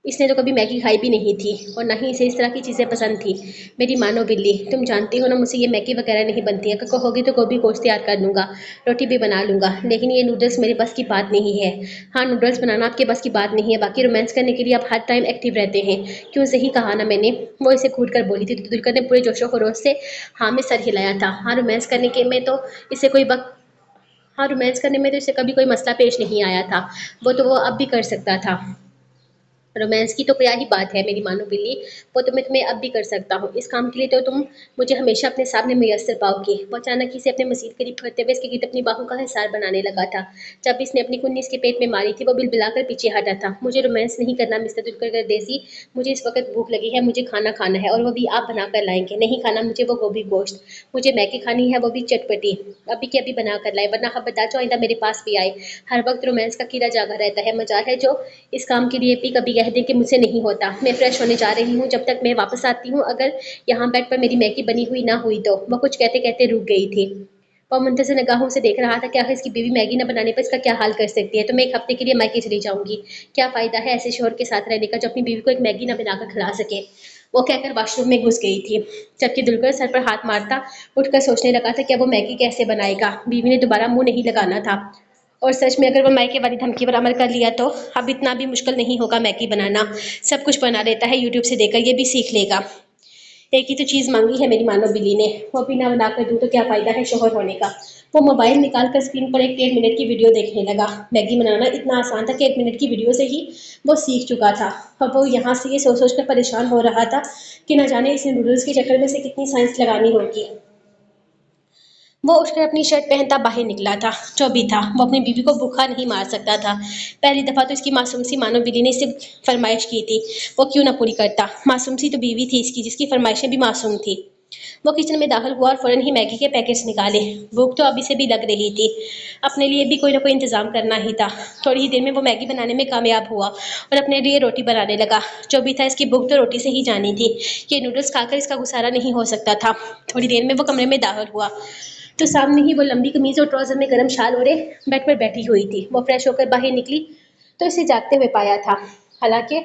इसने तो कभी मैगी खाई भी नहीं थी, और ना ही इसे इस तरह की चीज़ें पसंद थी। मेरी मानो बिल्ली, तुम जानती हो ना मुझसे ये मैगी वगैरह नहीं बनती है। अगर कहोगी तो गोभी गोश्त तैयार कर लूँगा, रोटी भी बना लूँगा, लेकिन ये नूडल्स मेरे बस की बात नहीं है। हाँ, नूडल्स बनाना आपके बस की बात नहीं है, बाकी रोमांस करने के लिए आप हर टाइम एक्टिव रहते हैं। क्यों, सही कहा ना मैंने? वो इसे घूट कर बोली थी। तो दुलकर ने पूरे जोशो खरोश से हाँ में सर हिलाया था। हाँ, रोमांस करने के में तो इसे कोई वक्त हाँ, रोमांस करने में तो इसे कभी कोई मसला पेश नहीं आया था। वो तो वो अब भी कर सकता था। रोमांस की तो क्या ही बात है मेरी मानो बिल्ली, वो तो मैं तुम्हें अब भी कर सकता हूँ। इस काम के लिए तो तुम मुझे हमेशा अपने सामने मैसर पाओगी। वो अचानक ही से अपने मसीह करीब करते हुए इसके गिर्द अपनी बाहों का हिसार बनाने लगा था। जब इसने अपनी कुन्नी इसके पेट में मारी थी, वो बिलबिलाकर पीछे हटा था। मुझे रोमांस नहीं करना मिस्टर दुलकर गर्देसी, मुझे इस वक्त भूख लगी है, मुझे खाना खाना है, और वो भी आप बना कर लाएंगे। नहीं खाना मुझे वो गोभी गोश्त, मुझे मैगी खानी है, वो भी चटपटी, अभी के अभी बना कर लाए, वरना खबरदार जो आइंदा मेरे पास भी आए। हर वक्त रोमांस का कीड़ा जागा रहता है। मजाल है जो इस काम के लिए भी कभी कह दें कि मुझसे नहीं होता। मैं फ्रेश होने जा रही हूँ, जब तक मैं वापस आती हूँ अगर यहाँ बेड पर मेरी मैगी बनी हुई ना हुई तो। वह कुछ कहते कहते रुक गई थी। वह मुंतज़िर निगाहों से देख रहा था कि आखिर इसकी बीवी मैगी न बनाने पर इसका क्या हाल कर सकती है। तो मैं 1 हफ्ते के लिए मायके चली जाऊंगी। क्या फ़ायदा है ऐसे शोहर के साथ रहने का जो अपनी बीवी को एक मैगी न बनाकर खिला सके। वो कहकर वाशरूम में घुस गई थी, जबकि दुलकर सर पर हाथ मारता उठकर सोचने लगा था कि अब वो मैगी कैसे बनाएगा। बीवी ने दोबारा मुंह नहीं लगाना था, और सच में अगर वो मायके वाली धमकी पर अमल कर लिया तो अब इतना भी मुश्किल नहीं होगा मैगी बनाना। सब कुछ बना लेता है यूट्यूब से देखकर, ये भी सीख लेगा। एक ही तो चीज़ मांगी है मेरी मानो बिल्ली ने, वो भी ना बना कर दूँ तो क्या फ़ायदा है शोहर होने का। वो मोबाइल निकाल कर स्क्रीन पर एक 1.5 मिनट की वीडियो देखने लगा। मैगी बनाना इतना आसान था कि 1 मिनट की वीडियो से ही वो सीख चुका था। अब वो यहाँ से ये सोच सोच कर परेशान हो रहा था कि न जाने इस नूडल्स के चक्कर में से कितनी साइंस लगानी होगी। वो उठकर अपनी शर्ट पहनता बाहर निकला था। जो भी था, वो अपनी बीवी को भूखा नहीं मार सकता था। पहली दफ़ा तो इसकी मासूम सी मानो बिल्ली ने इससे फरमाइश की थी, वो क्यों ना पूरी करता। मासूम सी तो बीवी थी इसकी, जिसकी फरमाइशें भी मासूम थी। वो किचन में दाखिल हुआ और फ़ौरन ही मैगी के पैकेट्स निकाले। भूख तो अभी से भी लग रही थी, अपने लिए भी कोई ना कोई इंतज़ाम करना ही था। थोड़ी ही देर में वो मैगी बनाने में कामयाब हुआ और अपने लिए रोटी बनाने लगा। जो भी था, इसकी भूख तो रोटी से ही जानी थी। ये नूडल्स खाकर इसका गुजारा नहीं हो सकता था। थोड़ी देर में वो कमरे में दाखिल हुआ, तो सामने ही वो लंबी कमीज और ट्राउजर में गर्म शाल ओढ़े बेड पर बैठी हुई थी। वो फ्रेश होकर बाहर निकली तो इसे जागते हुए पाया था। हालांकि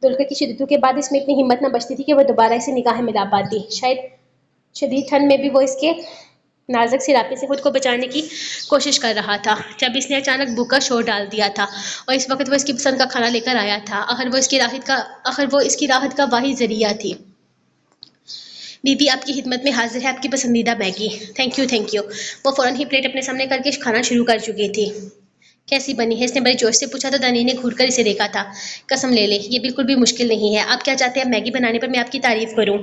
दुलकर की शिद्दतों के बाद इसमें इतनी हिम्मत न बचती थी कि वह दोबारा इसे निगाहें मिला पाती। शायद शदीद ठंड में भी वो इसके नाजुक सिरापे से खुद को बचाने की कोशिश कर रहा था, जब इसने अचानक भूख का शोर डाल दिया था और इस वक्त वो इसकी पसंद का खाना लेकर आया था। आखिर वो इसकी राहत का वाहिद जरिया थी। दीदी आपकी खिदमत में हाजिर है आपकी पसंदीदा Maggi. Thank you thank you. वो फौरन ही प्लेट अपने सामने करके खाना शुरू कर चुकी थी। कैसी बनी है? इसने बड़े जोश से पूछा तो दानी ने घूर कर इसे देखा था। कसम ले ले, ये बिल्कुल भी मुश्किल नहीं है। आप क्या चाहते हैं मैगी बनाने पर मैं आपकी तारीफ करूं?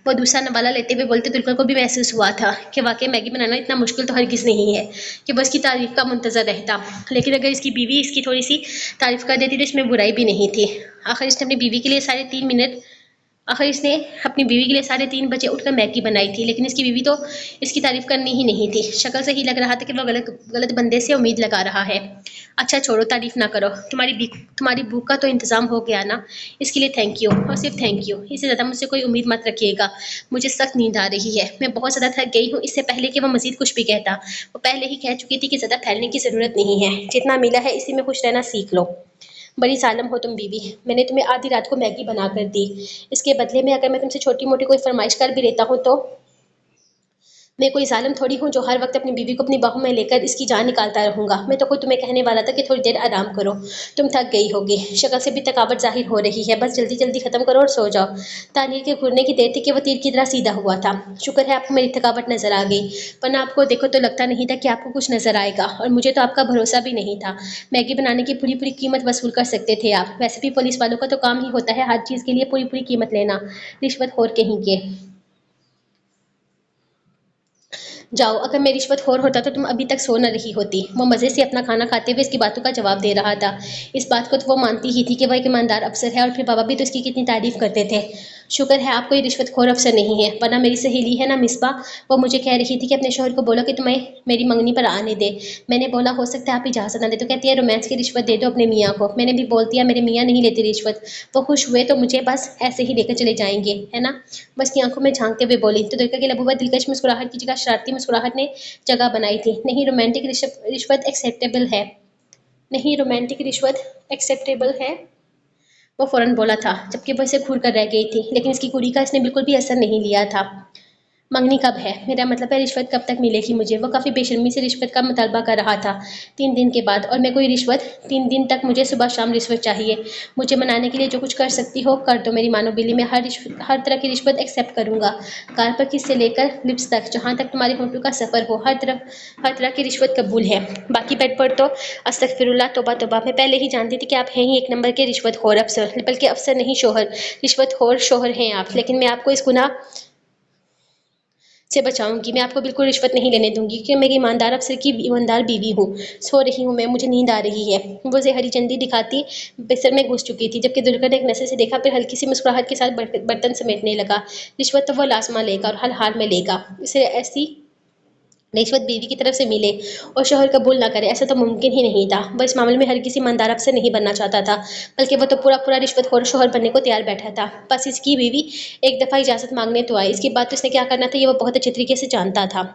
वो दूसरा नवाला लेते हुए बोलते दुलकर को भी महसूस हुआ था कि वाकई मैगी बनाना इतना मुश्किल तो हरगिज नहीं है कि बस की तारीफ का मुंतजर रहता। लेकिन अगर इसकी बीवी इसकी थोड़ी सी तारीफ कर देती तो इसमें बुराई भी नहीं थी। आखिर इसने अपनी बीवी के लिए 3:30 आखिर इसने अपनी बीवी के लिए 3:30 बजे उठकर मैगी बनाई थी, लेकिन इसकी बीवी तो इसकी तारीफ करनी ही नहीं थी। शक्ल से ही लग रहा था कि वह गलत गलत बंदे से उम्मीद लगा रहा है। अच्छा छोड़ो, तारीफ ना करो। तुम्हारी भूख का तो इंतजाम हो गया ना, इसके लिए थैंक यू और सिर्फ थैंक यू। इससे ज़्यादा मुझसे कोई उम्मीद मत रखिएगा। मुझे सख्त नींद आ रही है, मैं बहुत ज़्यादा थक गई हूँ। इससे पहले कि वह मजीद कुछ भी कहता, वो पहले ही कह चुकी थी कि ज़्यादा फैलने की ज़रूरत नहीं है। जितना मिला है इसी में खुश रहना सीख लो। बड़ी ज़ालिम हो तुम बीवी, मैंने तुम्हें आधी रात को मैगी बना कर दी। इसके बदले में अगर मैं तुमसे छोटी मोटी कोई फरमाइश कर भी लेता हूँ तो मैं कोई ज़ालिम थोड़ी हूँ जो हर वक्त अपनी बीवी को अपनी बाहों में लेकर इसकी जान निकालता रहूँगा। मैं तो खुद तुम्हें कहने वाला था कि थोड़ी देर आराम करो, तुम थक गई होगी। शक्ल से भी थकावट जाहिर हो रही है, बस जल्दी जल्दी खत्म करो और सो जाओ। तानीर के घूरने की देर थी कि वह तीर की तरह सीधा हुआ था। शुक्र है आपको मेरी थकावट नजर आ गई, वरना आपको देखो तो लगता नहीं था कि आपको कुछ नजर आएगा, और मुझे तो आपका भरोसा भी नहीं था। मैगी बनाने की पूरी पूरी कीमत वसूल कर सकते थे आप। वैसे भी पुलिस वालों का तो काम ही होता है हर चीज़ के लिए पूरी पूरी कीमत लेना, रिश्वतखोर कहीं के। जाओ, अगर मैं रिश्वतखोर होता तो तुम अभी तक सो न रही होती। वो मज़े से अपना खाना खाते हुए इसकी बातों का जवाब दे रहा था। इस बात को तो वो मानती ही थी कि वह एक ईमानदार अफसर है, और फिर बाबा भी तो इसकी कितनी तारीफ करते थे। शुक्र है आप कोई रिश्वतखोर अफसर नहीं है, वरना मेरी सहेली है ना मिसबा, वो मुझे कह रही थी कि अपने शोहर को बोलो कि तुम्हें मेरी मंगनी पर आने दे। मैंने बोला हो सकता है आप इजाज़त ना दे, तो कहती है रोमांस की रिश्वत दे दो अपने मियाँ को। मैंने भी बोल दिया मेरे मियाँ नहीं लेते रिश्वत। वो खुश हुए तो मुझे बस ऐसे ही लेकर चले जाएंगे, है ना? बस की आंखों में झांकते हुए बोली तो दुर्गा के लबों पर दिलकश मुस्कुराहट की जगह शरारती मुस्कुराहट ने जगह बनाई थी। नहीं रोमांटिक रिश्वत एक्सेप्टेबल है, नहीं रोमांटिक रिश्वत एक्सेप्टेबल है, वो फौरन बोला था, जबकि वह इसे घूर कर रह गई थी। लेकिन इसकी कुड़ी का इसने बिल्कुल भी असर नहीं लिया था। मंगनी कब है? मेरा मतलब है रिश्वत कब तक मिलेगी मुझे? वो काफ़ी बेशर्मी से रिश्वत का मुतालबा कर रहा था। 3 दिन के बाद, और मैं कोई रिश्वत? 3 दिन तक मुझे सुबह शाम रिश्वत चाहिए। मुझे मनाने के लिए जो कुछ कर सकती हो कर दो मेरी मानो बिल्ली। मैं हर तरह की रिश्वत एक्सेप्ट करूंगा, कार पर किस से लेकर लिप्स तक, जहाँ तक तुम्हारे होठों का सफ़र हो, हर तरह की रिश्वत कबूल है। बाकी बेड पर तो अस्तगफिरुल्लाह, तौबा तौबा, मैं पहले ही जानती थी कि आप हैं ही एक नंबर के रिश्वतखोर अफसर, बल्कि अफसर नहीं शोहर, रिश्वतखोर शोहर हैं आप। लेकिन मैं आपको इस गुनाह से बचाऊंगी, मैं आपको बिल्कुल रिश्वत नहीं लेने दूंगी, क्योंकि मैं ईमानदार अफसर की ईमानदार बीवी हूँ। सो रही हूँ मैं, मुझे नींद आ रही है। वो उसे हरी चंदी दिखाती बिस्तर में घुस चुकी थी, जबकि दुल्हन ने एक नशे से देखा, फिर हल्की सी मुस्कुराहट के साथ बर्तन समेटने लगा। रिश्वत तो वो लाजमा लेगा और हर हाल में लेगा। इसे ऐसी रिश्वत बीवी की तरफ से मिले और शोहर कबूल ना करे, ऐसा तो मुमकिन ही नहीं था। वह इस मामले में हर किसी ईमानदार अफसर नहीं बनना चाहता था, बल्कि वो तो पूरा पूरा रिश्वतखोर शोहर बनने को तैयार बैठा था। बस इसकी बीवी एक दफ़ा इजाज़त मांगने तो आई, इसके बाद तो इसने क्या करना था ये वो बहुत अच्छे तरीके से जानता था।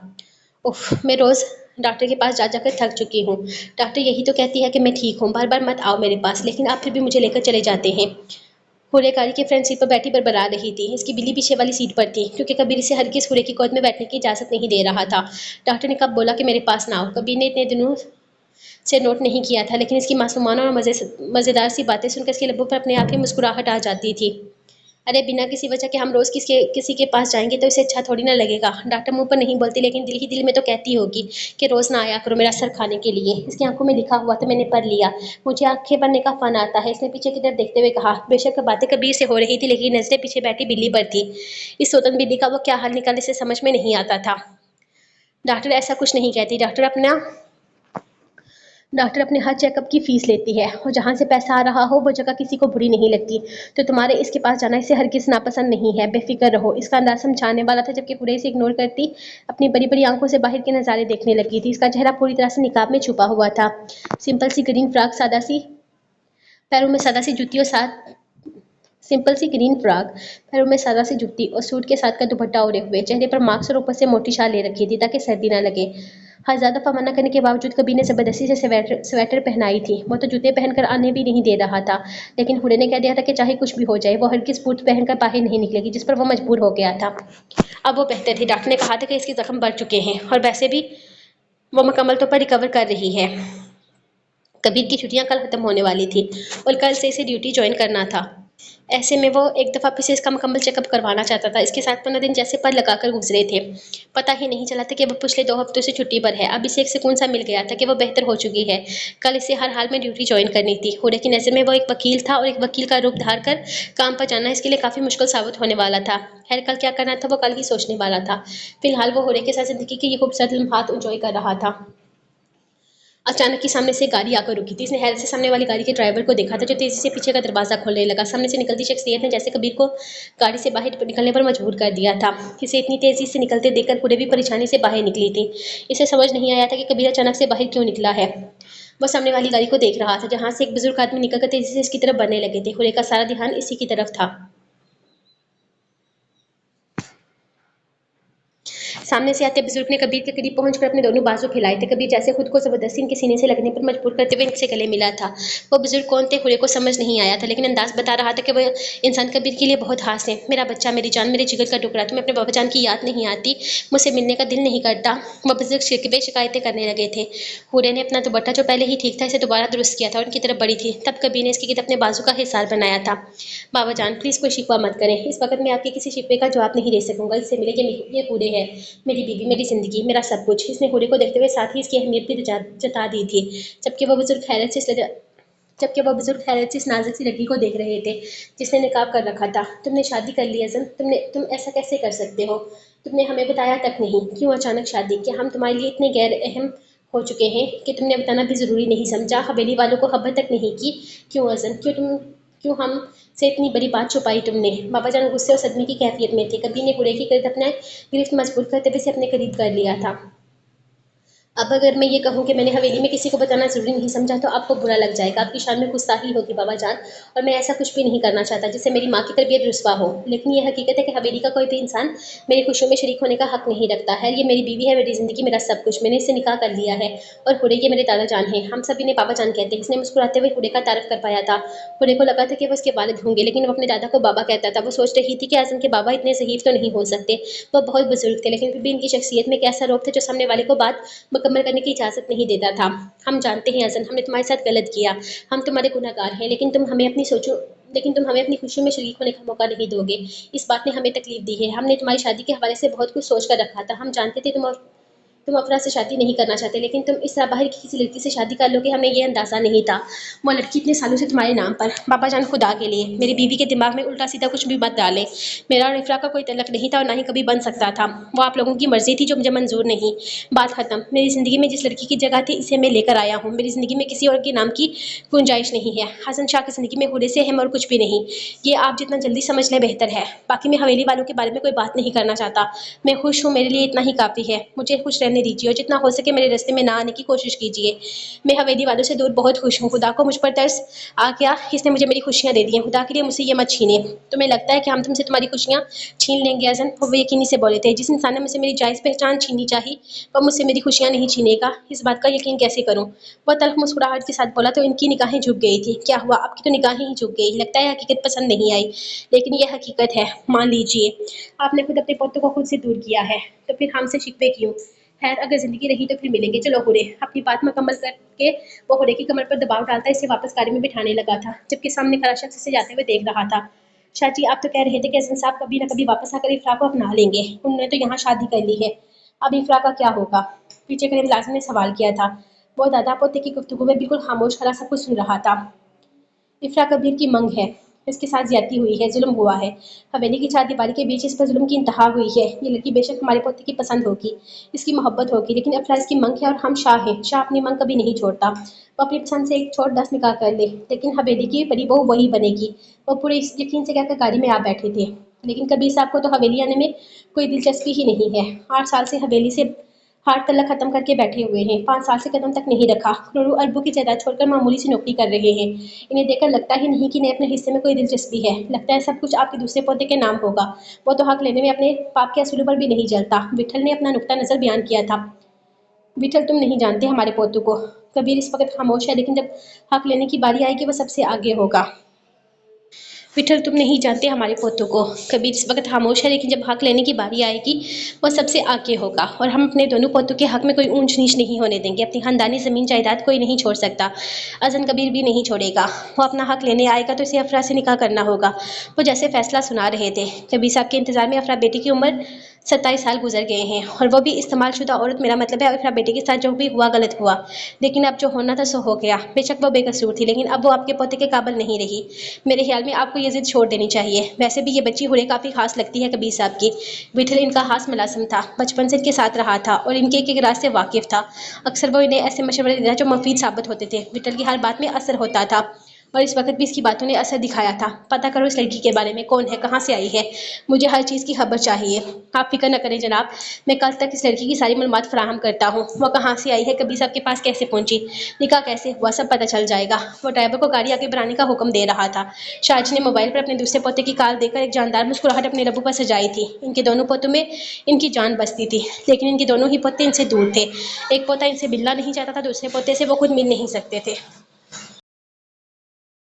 उफ, मैं रोज़ डॉक्टर के पास जा जाकर थक चुकी हूँ। डॉक्टर यही तो कहती है कि मैं ठीक हूँ, बार बार मत आओ मेरे पास, लेकिन आप फिर भी मुझे लेकर चले जाते हैं। हुरेकारी की फ्रंट सीट पर बैठी बरबरा रही थी। इसकी बिल्ली पीछे वाली सीट पर थी, क्योंकि कबीर इसे हरगिज़ हुरे की गोद में बैठने की इजाज़त नहीं दे रहा था। डॉक्टर ने कब बोला कि मेरे पास ना आओ? कबीर ने इतने दिनों से नोट नहीं किया था, लेकिन इसकी मासूमाना और मज़ेदार सी बातें सुनकर इसके लबों पर अपने आप ही मुस्कुराहट आ जाती थी। अरे बिना किसी वजह के हम रोज़ किसी के पास जाएंगे तो इसे अच्छा थोड़ी ना लगेगा। डॉक्टर मुंह पर नहीं बोलती, लेकिन दिल ही दिल में तो कहती होगी कि रोज़ ना आया करो मेरा सर खाने के लिए। इसकी आंखों में लिखा हुआ था, मैंने पढ़ लिया, मुझे आंखें पढ़ने का फन आता है। इसने पीछे की तरफ देखते हुए कहा। बेशक बातें कबीर से हो रही थी, लेकिन नजरें पीछे बैठी बिल्ली पर थी। इस सोतन बिल्ली का वो क्या हाल निकाले से समझ में नहीं आता था। डॉक्टर ऐसा कुछ नहीं कहती। डॉक्टर अपने हर चेकअप की फीस लेती है, और जहाँ से पैसा आ रहा हो वो जगह किसी को बुरी नहीं लगती। तो तुम्हारे इसके पास जाना इसे हरगिज़ नापसंद नहीं है, बेफिक्र रहो। इसका अंदाज समझाने वाला था, जबकि पूरे इसे इग्नोर करती अपनी बड़ी बड़ी आंखों से बाहर के नज़ारे देखने लगी थी। इसका चेहरा पूरी तरह से निकाब में छुपा हुआ था। सिंपल सी ग्रीन फ्रॉक, सादा सी पैरों में सादा सी जूती और साथ सिंपल सी ग्रीन फ्रॉक, पैरों में सादा सी जूती और सूट के साथ का दुपट्टा ओढ़े हुए, चेहरे पर मास्क और ऊपर से मोटी शाल ले रखी थी ताकि सर्दी ना लगे। हज़ार दफ़ा मना करने के बावजूद कबीर ने ज़बरदस्ती से स्वेटर पहनाई थी। वो तो जूते पहनकर आने भी नहीं दे रहा था, लेकिन हुडे ने कह दिया था कि चाहे कुछ भी हो जाए, वो हरगिज़ बूट पहनकर बाहर नहीं निकलेगी, जिस पर वो मजबूर हो गया था। अब वो बेहतर थी। डॉक्टर ने कहा था कि इसके ज़ख्म बढ़ चुके हैं और वैसे भी वो मुकम्मल तौर पर रिकवर कर रही है। कबीर की छुट्टियां कल खत्म होने वाली थी और कल से इसे ड्यूटी ज्वाइन करना था। ऐसे में वो एक दफ़ा फिर से इसका मुकम्मल चेकअप करवाना चाहता था। इसके साथ 15 दिन जैसे पर लगाकर गुजरे थे। पता ही नहीं चला था कि वो पिछले 2 हफ्तों से छुट्टी पर है। अब इसे एक सुकून सा मिल गया था कि वो बेहतर हो चुकी है। कल इसे हर हाल में ड्यूटी ज्वाइन करनी थी। हुडे की नज़र में वो एक वकील था और एक वकील का रूप धार कर काम पर जाना इसके लिए काफ़ी मुश्किल साबित होने वाला था। खैर, कल क्या करना था वो कल ही सोचने वाला था। फिलहाल वो हुडे के साथ ज़िंदगी के ये खूबसूरत लम्हात एंजॉय कर रहा था। अचानक ही सामने से गाड़ी आकर रुकी थी। इसने हैरत से सामने वाली गाड़ी के ड्राइवर को देखा था, जो तेजी से पीछे का दरवाजा खोलने लगा। सामने से निकलती शख्सियत ने जैसे कबीर को गाड़ी से बाहर निकलने पर मजबूर कर दिया था। इसे इतनी तेजी से निकलते देखकर पूरे भी परेशानी से बाहर निकली थी। इसे समझ नहीं आया था कि कबीर अचानक से बाहर क्यों निकला है। वो सामने वाली गाड़ी को देख रहा था, जहां से एक बुजुर्ग आदमी निकलकर तेजी से इसकी तरफ बढ़ने लगे थे। हुरे का सारा ध्यान इसी की तरफ था। सामने से आते बुजुर्ग ने कबीर के करीब पहुंचकर अपने दोनों बाजू फैलाए थे। कबीर जैसे खुद को जबरदस्ती इनके सीने से लगने पर मजबूर करते हुए इनसे गले मिला था। वो बुजुर्ग कौन थे हुरे को समझ नहीं आया था, लेकिन अंदाज बता रहा था कि वह इंसान कबीर के लिए बहुत खास है। मेरा बच्चा, मेरी जान, मेरे जिगर का टुकड़ा, तुम्हें अपने बाबा जान की याद नहीं आती? मुझसे मिलने का दिल नहीं करता? वह बुजुर्ग शिकवे शिकायतें करने लगे थे। हुरे ने अपना दुपट्टा, जो पहले ही ठीक था, इसे दोबारा दुरुस्त किया था और उनकी तरफ बढ़ी थी। तब कबीर ने इसकी अपने बाजू का हिसार बनाया था। बाबा जान, प्लीज कोई शिकवा मत करें। इस वक्त मैं आपके किसी शिकवे का जवाब नहीं दे सकूंगा। इससे मिले ये हुरे है, मेरी बीवी, मेरी ज़िंदगी, मेरा सब कुछ। इसने हुरे को देखते हुए साथ ही इसकी अहमियत भी जता दी थी। जबकि वह बुजुर्ग हैरत से इस जबकि वह बुजुर्ग हैरत से इस नाजुक सी लड़की को देख रहे थे, जिसने निकाब कर रखा था। तुमने शादी कर ली अज़म, तुम ऐसा कैसे कर सकते हो? तुमने हमें बताया तक नहीं। क्यों अचानक शादी? क्या हम तुम्हारे लिए इतने गैर अहम हो चुके हैं कि तुमने बताना भी ज़रूरी नहीं समझा? हवेली वालों को खबर तक नहीं की? क्यों अज़म? क्यों हम से इतनी बड़ी बात छुपाई तुमने? बाबा जान गुस्से और सदमे की कैफियत में थे। कबीर ने हुरे की करीब अपना गिरफ्त मजबूत करते हुए इसे अपने करीब कर लिया था। अब अगर मैं ये कहूँ कि मैंने हवेली में किसी को बताना ज़रूरी नहीं समझा, तो आपको बुरा लग जाएगा, आपकी शान में गुस्ताखी होगी बाबा जान। और मैं ऐसा कुछ भी नहीं करना चाहता जिससे मेरी माँ की तरबियत रुस्वा हो। लेकिन ये हकीकत है कि हवेली का कोई भी इंसान मेरी खुशियों में शरीक होने का हक नहीं रखता है। ये मेरी बीवी है, मेरी ज़िंदगी, मेरा सब कुछ। मैंने इससे निकाह कर लिया है और हुरे ये मेरे दादा जान हैं। हम सभी ने बाबा जान कहते हैं। इसने मुस्कुराते हुए हुरे का तारीफ कर पाया था। हुरे को लगा था कि वो उसके वालिद होंगे, लेकिन वो अपने दादा को बाबा कहता था। वो सोच रही थी कि आज़म के बाबा इतने ज़ईफ़ तो नहीं हो सकते। वो बहुत बुजुर्ग थे, लेकिन फिर भी इनकी शख्सियत में एक ऐसा रौब था जो सामने वाले को बात मुकम्मल करने की इजाज़त नहीं देता था। हम जानते हैं अज़न, हमने तुम्हारे साथ गलत किया। हम तुम्हारे गुनहगार हैं, लेकिन तुम हमें अपनी खुशियों में शरीक होने का मौका नहीं दोगे। इस बात ने हमें तकलीफ दी है। हमने तुम्हारी शादी के हवाले से बहुत कुछ सोच कर रखा था। हम जानते थे तुम अफरा से शादी नहीं करना चाहते, लेकिन तुम इस तरह बाहर की किसी लड़की से शादी कर लोगे, हमें ये अंदाज़ा नहीं था। वो लड़की इतने सालों से तुम्हारे नाम पर। बाबा जान, खुदा के लिए मेरी बीवी के दिमाग में उल्टा सीधा कुछ भी मत डालें। मेरा और इफ़रा का कोई तलक नहीं था और ना ही कभी बन सकता था। वो आप लोगों की मर्जी थी जो मुझे मंजूर नहीं। बात खत्म। मेरी ज़िंदगी में जिस लड़की की जगह थी, इसे मैं लेकर आया हूँ। मेरी ज़िंदगी में किसी और के नाम की गुंजाइश नहीं है। हसन शाह की ज़िंदगी में हुरे से अहम और कुछ भी नहीं। ये आप जितना जल्दी समझ लें बेहतर है। बाकी मैं हवेली वालों के बारे में कोई बात नहीं करना चाहता। मैं खुश हूँ, मेरे लिए इतना ही काफ़ी है। मुझे खुश रहने दीजिए और जितना हो सके मेरे रास्ते में ना आने की कोशिश कीजिए। मैं हवेली वालों से दूर बहुत खुश हूँ। खुदा को मुझ पर तरस आ गया, इसने मुझे मेरी खुशियाँ दे दी हैं। खुदा के लिए मुझसे ये मत छीने। तुम्हें लगता है कि हम तुमसे तुम्हारी खुशियाँ छीन लेंगे अज़न? वो यकीनी से बोले थे। जिस इंसान ने मुझसे मेरी जायज़ पहचान छीनी चाही, वह मुझसे मेरी खुशियाँ नहीं छीनेगा। इस बात का यकीन कैसे करूँ? वह तल्ख मुस्कुराहट के साथ बोला तो इनकी निगाहें झुक गई थी। क्या हुआ? आपकी तो निगाहें ही झुक गई। लगता है हकीकत पसंद नहीं आई, लेकिन यह हकीकत है, मान लीजिए। आपने खुद अपने पोतों को खुद से दूर किया है, तो फिर हमसे शिकवे क्यों? खैर, अगर ज़िंदगी रही तो फिर मिलेंगे। चलो हुरे, अपनी बात मुकम्मल करके वो हुरे की कमर पर दबाव डालता इसे वापस गाड़ी में बिठाने लगा था, जबकि सामने खड़ा शख्स इसे जाते हुए देख रहा था। शाह जी, आप तो कह रहे थे कि अज़म साहब कभी न कभी वापस आकर इफ़रा को अपना लेंगे। उन्होंने तो यहाँ शादी कर ली है। अब इफ़रा का क्या होगा? पीछे खड़े मुलाजिम ने सवाल किया था। वो दादा पोते की गुफ्तगू में बिल्कुल खामोश खड़ा सब कुछ सुन रहा था। इफ़रा कबीर की मंग है, इसके साथ ज्यादती हुई है, जुल्म हुआ है। हवेली की चारदीवारी के बीच इस पर जुल्म की इंतहा हुई है। ये लड़की बेशक हमारे पोते की पसंद होगी, इसकी मोहब्बत होगी, लेकिन अफरा इसकी मंग है और हम शाह हैं। शाह अपनी मंग कभी नहीं छोड़ता। वो अपनी पसंद से एक छोड़ 10 निकाह कर ले, लेकिन हवेली की बड़ी बहू वही बनेगी। वो पूरे इस यकीन से कहकर गाड़ी में आ बैठे थे। लेकिन कबीर साहब को तो हवेली आने में कोई दिलचस्पी ही नहीं है। 8 साल से हवेली से हार्ट तलक खत्म करके बैठे हुए हैं। 5 साल से कदम तक नहीं रखा। करोड़ों अरबों की जायदाद छोड़कर मामूली सी नौकरी कर रहे हैं। इन्हें देखकर लगता ही नहीं कि इन्हें अपने हिस्से में कोई दिलचस्पी है। लगता है सब कुछ आपके दूसरे पोते के नाम होगा। वो तो हक लेने में अपने बाप के असूलों पर भी नहीं जलता। विठल ने अपना नुक्ता नजर बयान किया था। विठल तुम नहीं जानते हमारे पोतू को। कबीर इस वक्त खामोश है, लेकिन जब हक लेने की बारी आएगी वो सबसे आगे होगा। विठल तुम नहीं जानते हमारे पोतों को। कबीर इस वक्त खामोश है, लेकिन जब हक लेने की बारी आएगी वो सबसे आगे होगा। और हम अपने दोनों पोतों के हक में कोई ऊंच नीच नहीं होने देंगे। अपनी खानदानी जमीन जायदाद कोई नहीं छोड़ सकता। अजन कबीर भी नहीं छोड़ेगा। वो अपना हक लेने आएगा तो इसे अफरा से निकाह करना होगा। वो जैसे फैसला सुना रहे थे। कबीर साहब के इंतजार में अफरा बेटी की उम्र 27 साल गुजर गए हैं, और वो भी इस्तेमाल शुदा औरत। मेरा मतलब है अफरा बेटे के साथ जो भी हुआ गलत हुआ, लेकिन अब जो होना था सो हो गया। बेशक वो बेकसूर थी, लेकिन अब वो आपके पोते के काबिल नहीं रही। मेरे ख्याल में आपको ये जिद छोड़ देनी चाहिए। वैसे भी ये बच्ची हुरे काफ़ी खास लगती है कबीर साहब की। विठल इनका खास मुलाजिम था, बचपन से इनके साथ रहा था और इनके एक एक राज से वाकिफ था। अक्सर वो इन्हें ऐसे मशवरे देता जो मुफीद साबित होते थे। विठल की हर बात में असर होता था, और इस वक्त भी इसकी बातों ने असर दिखाया था। पता करो इस लड़की के बारे में, कौन है, कहाँ से आई है। मुझे हर चीज़ की खबर चाहिए। आप फिक्र न करें जनाब, मैं कल तक इस लड़की की सारी मालूमात फराहम करता हूँ। वो कहाँ से आई है, कबीर साहब के पास कैसे पहुंची, निकाह कैसे हुआ, सब पता चल जाएगा। वो ड्राइवर को गाड़ी आगे बढ़ाने का हुक्म दे रहा था। शाहजी ने मोबाइल पर अपने दूसरे पोते की कॉल देकर एक जानदार मुस्कुराहट अपने लबों पर सजाई थी। इनके दोनों पोतों में इनकी जान बसती थी, लेकिन इनके दोनों ही पोते इनसे दूर थे। एक पोता इनसे मिलना नहीं चाहता था, दूसरे पोते से वो खुद मिल नहीं सकते थे।